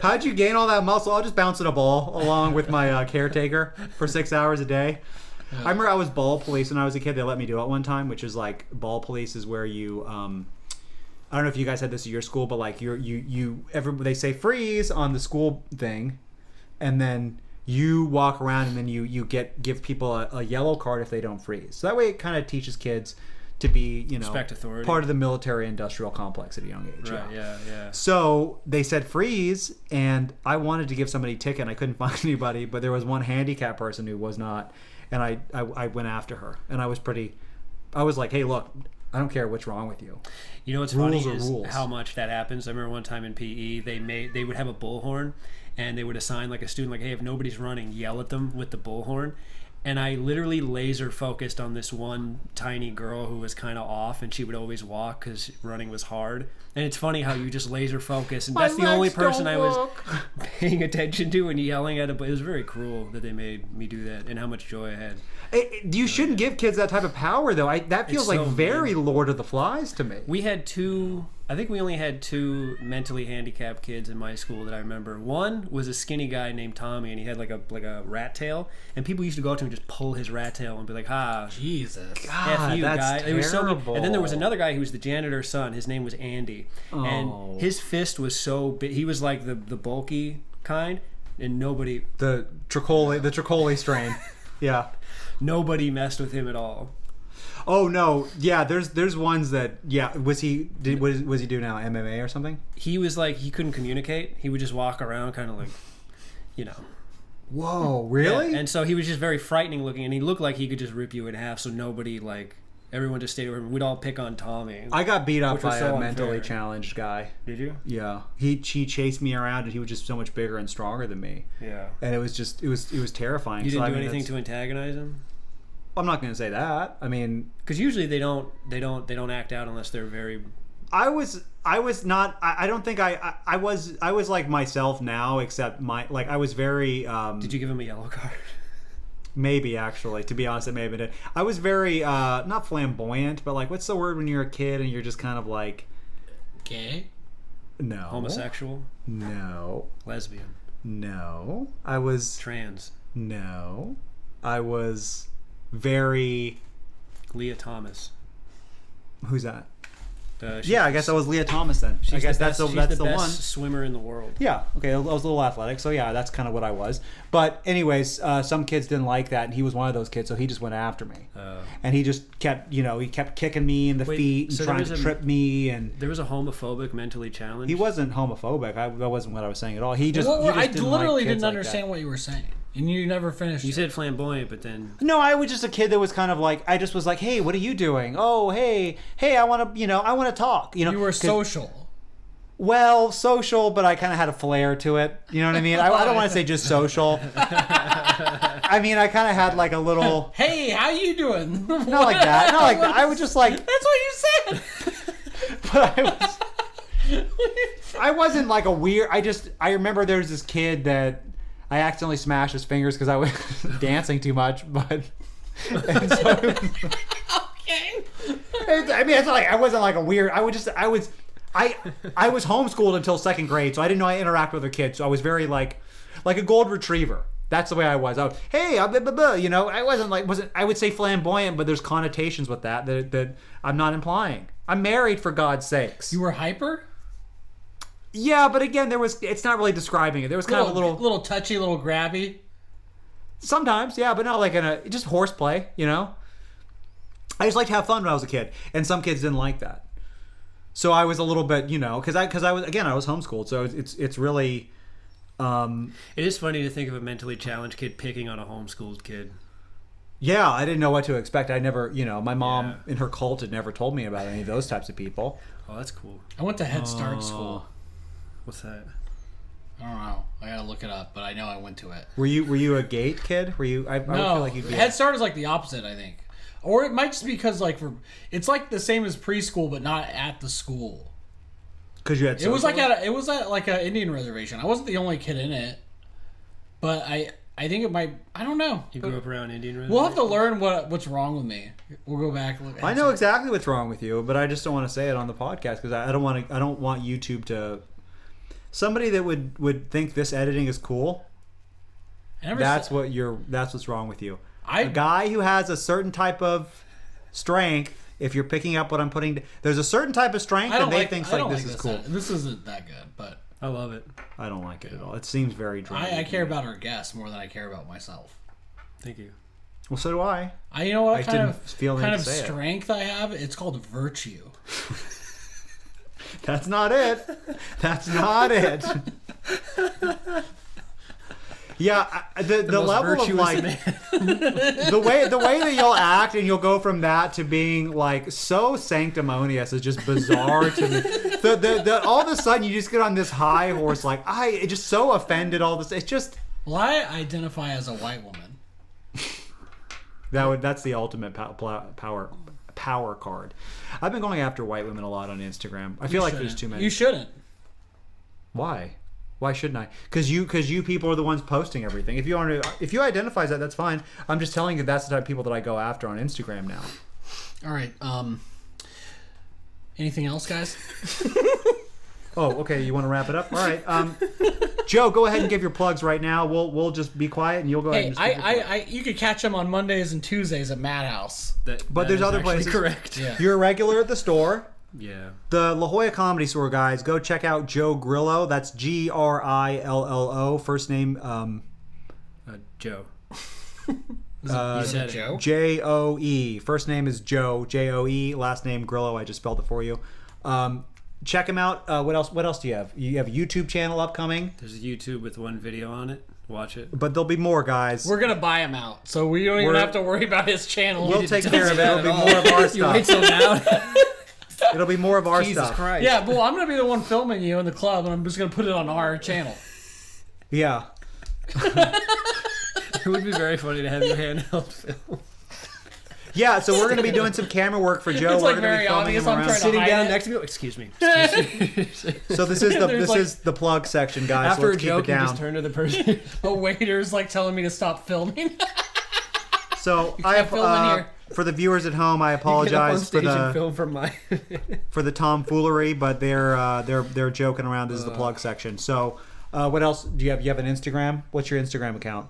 how'd you gain all that muscle? I'll just bounce in a ball along with my caretaker for 6 hours a day. I remember I was ball police when I was a kid. They let me do it one time, which is like ball police is where you I don't know if you guys had this at your school, but like they say freeze on the school thing, and then you walk around and then you give people a yellow card if they don't freeze. So that way it kind of teaches kids to be, Respect authority. part of the military industrial complex at a young age. Right. Yeah. So they said freeze, and I wanted to give somebody a ticket, and I couldn't find anybody, but there was one handicapped person who was not, and I went after her, and I was like, hey, look, I don't care what's wrong with you. You know what's Rules funny are is rules. how much that happens. I remember one time in PE, they would have a bullhorn, and they would assign like a student like, hey, if nobody's running, yell at them with the bullhorn. And I literally laser focused on this one tiny girl who was kind of off, and she would always walk because running was hard. And it's funny how you just laser focus, and that's the only person I was paying attention to and yelling at it. But it was very cruel that they made me do that, and how much joy I had. You shouldn't give kids that type of power, though. That feels like so very Lord of the Flies to me. We had two. I think we only had two mentally handicapped kids in my school that I remember. One was a skinny guy named Tommy, and he had like a rat tail, and people used to go up to him and just pull his rat tail and be like, "Ha, Jesus. God, F you, that's guy." It was so mean. terrible. And then there was another guy who was the janitor's son. His name was Andy, Oh. and his fist was so big. He was like the bulky kind, and nobody The Tricoli strain. Yeah. messed with him at all. Oh no, yeah. There's ones that Was he do now MMA or something? He was like he couldn't communicate. He would just walk around, kind of like, Whoa, really? Yeah, and so he was just very frightening looking, and he looked like he could just rip you in half. So nobody, like, everyone just stayed over him. We'd all pick on Tommy. I got beat up Which was by so a mentally unfair. challenged guy. Did you? Yeah, he chased me around, and he was just so much bigger and stronger than me. Yeah. And it was terrifying. You So, didn't I do mean, anything that's- to antagonize him? I'm not going to say that. I mean, Because usually they don't act out unless they're very. I was not. I don't think I was like myself now, except I was very. Did you give him a yellow card? Maybe actually, to be honest, it may have been it. I was very not flamboyant, but like, what's the word when you're a kid and you're just kind of like, Gay? no, Homosexual? no, Lesbian? no. I was Trans? no. I was very. Leah Thomas? Who's that? She's Yeah, I guess I was Leah Thomas then. I guess that's the best one. swimmer in the world. Yeah, okay, I was a little athletic, so yeah, that's kind of what I was. But anyways, some kids didn't like that, and he was one of those kids, so he just went after me. And he just kept, he kept kicking me in the feet and so trying there to was trip me, and There was a homophobic, mentally challenged. he wasn't homophobic. That wasn't what I was saying at all. He just, Well, he just I didn't literally like kids didn't like understand that. what you were saying. And you never finished. You said flamboyant, but then No, I was just a kid that was kind of like, I just was like, hey, what are you doing? Oh, hey, I want to, I want to talk. You were social. Well, social, but I kind of had a flair to it. You know what I mean? I don't want to say just social. I mean, I kind of had like a little... Hey, how you doing? Not like that. Not like that. I was just like... That's what you said. But I wasn't like a weird... I remember there was this kid that I accidentally smashed his fingers because I was dancing too much, but... And so, Okay. I mean, it's not like I wasn't like a weird... I was homeschooled until second grade, so I didn't know how to interact with other kids. So I was very like a gold retriever. That's the way I was. Hey, I wasn't. I would say flamboyant, but there's connotations with that I'm not implying. I'm married, for God's sakes. You were hyper? Yeah, but again, it's not really describing it. There was kind of a little touchy, little grabby. Sometimes, yeah, but not like just horseplay. I just liked to have fun when I was a kid, and some kids didn't like that. So I was a little bit, because I was homeschooled, so it's really. it is funny to think of a mentally challenged kid picking on a homeschooled kid. Yeah, I didn't know what to expect. I never, my mom in her cult had never told me about any of those types of people. Oh, that's cool. I went to Head Start school. What's that? I don't know. I gotta look it up, but I know I went to it. Were you a gate kid? Were you? I No, would feel like you'd be Head Start is like the opposite, I think. Or it might just be because it's like the same as preschool, but not at the school. Because you had. It was at like an Indian reservation. I wasn't the only kid in it, but I think it might. I don't know. You grew up around Indian reservation? We'll have to learn what's wrong with me. We'll go back. I know exactly what's wrong with you, but I just don't want to say it on the podcast because I don't want YouTube to. Somebody that would think this editing is cool. That's what's wrong with you. A guy who has a certain type of strength. If you're picking up what I'm putting, there's a certain type of strength, and they think this is cool. This isn't that good, but I love it. I don't like it at all. It seems very dry. I care about our guests more than I care about myself. Thank you. Well, so do I. You know what I kind didn't of strength I have? It's called virtue. That's not it. That's not it. Yeah, the level of like the way that you'll act and you'll go from that to being like so sanctimonious is just bizarre to me. The all of a sudden you just get on this high horse like it just so offended all this. It's just. Well, I identify as a white woman. That's the ultimate power card. I've been going after white women a lot on Instagram. I feel like there's too many. You shouldn't. Why? Why shouldn't I? Because you people are the ones posting everything. If you identify as that, that's fine. I'm just telling you that's the type of people that I go after on Instagram now. All right. Anything else, guys? Oh, okay. You want to wrap it up? All right. Joe, go ahead and give your plugs right now. We'll just be quiet and you'll go ahead. And you could catch them on Mondays and Tuesdays at Madhouse. But there's other places. Correct. Yeah. You're a regular at the store. Yeah. The La Jolla Comedy Store, guys. Go check out Joe Grillo. That's Grillo. First name, Joe. You said Joe? Joe. First name is Joe. Joe. Last name Grillo. I just spelled it for you. Check him out. What else do you have? You have a YouTube channel upcoming. There's a YouTube with one video on it. Watch it. But there'll be more, guys. We're gonna buy him out, so we don't even have to worry about his channel. We'll take care of it. It'll be more of our stuff. You wait till now. It'll be more of our Jesus stuff. Christ. Yeah, well, I'm gonna be the one filming you in the club, and I'm just gonna put it on our channel. Yeah. It would be very funny to have your handheld film. Yeah, so we're going to be doing some camera work for Joe. It's we're like going to very be filming obvious. him I'm around. trying to Sitting hide down it. next to me. Excuse me. So this is the plug section, guys. After Let's a keep joke, it you down. just turn to the person. A waiter's like telling me to stop filming. So can't film in here. For the viewers at home, I Get up on apologize stage and film from my. for the tomfoolery, but they're joking around. This is the plug section. So what else do you have? You have an Instagram? What's your Instagram account?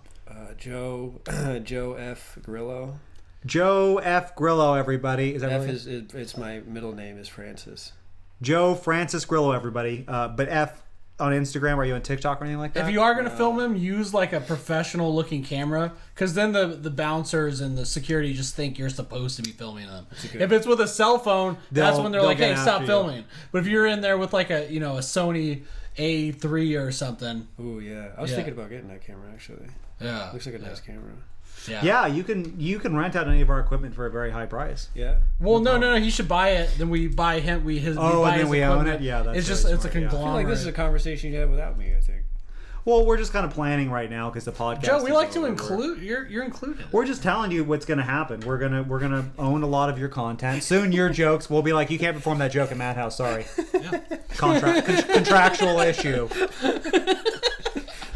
Joe F Grillo. Joe F Grillo, everybody. Is that F really? is it's my middle name is Francis. Joe Francis Grillo, everybody. But F on Instagram. Are you on TikTok or anything like that? If you are going to film him, use like a professional looking camera, because then the bouncers and the security just think you're supposed to be filming them. If it's with a cell phone, that's when they're like, "Hey, stop filming." But if you're in there with like a Sony A3 or something. Ooh, yeah. I was thinking about getting that camera actually. Yeah. Looks like a nice camera. Yeah, you can rent out any of our equipment for a very high price. Yeah. Well, no. He should buy it. Then we buy him. We buy and then his we own equipment. it. Yeah, that's it's very just it's a smart, yeah. I feel conglomerate. like this is a conversation you had without me, I think. Well, we're just kind of planning right now because the podcast. Joe, we is like to over. include. You're included. We're just telling you what's going to happen. We're gonna own a lot of your content. Soon, your jokes. We'll be like, you can't perform that joke at Madhouse. Sorry. Yeah. Contractual issue.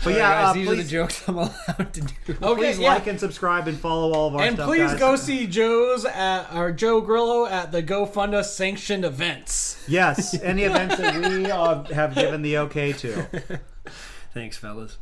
But Sorry, yeah, guys, these are the please, jokes I'm allowed to do. Okay, please yeah. like and subscribe and follow all of our And stuff, please guys. go see Joe Grillo at the GoFund sanctioned events. Yes, any events that we have given the okay to. Thanks, fellas.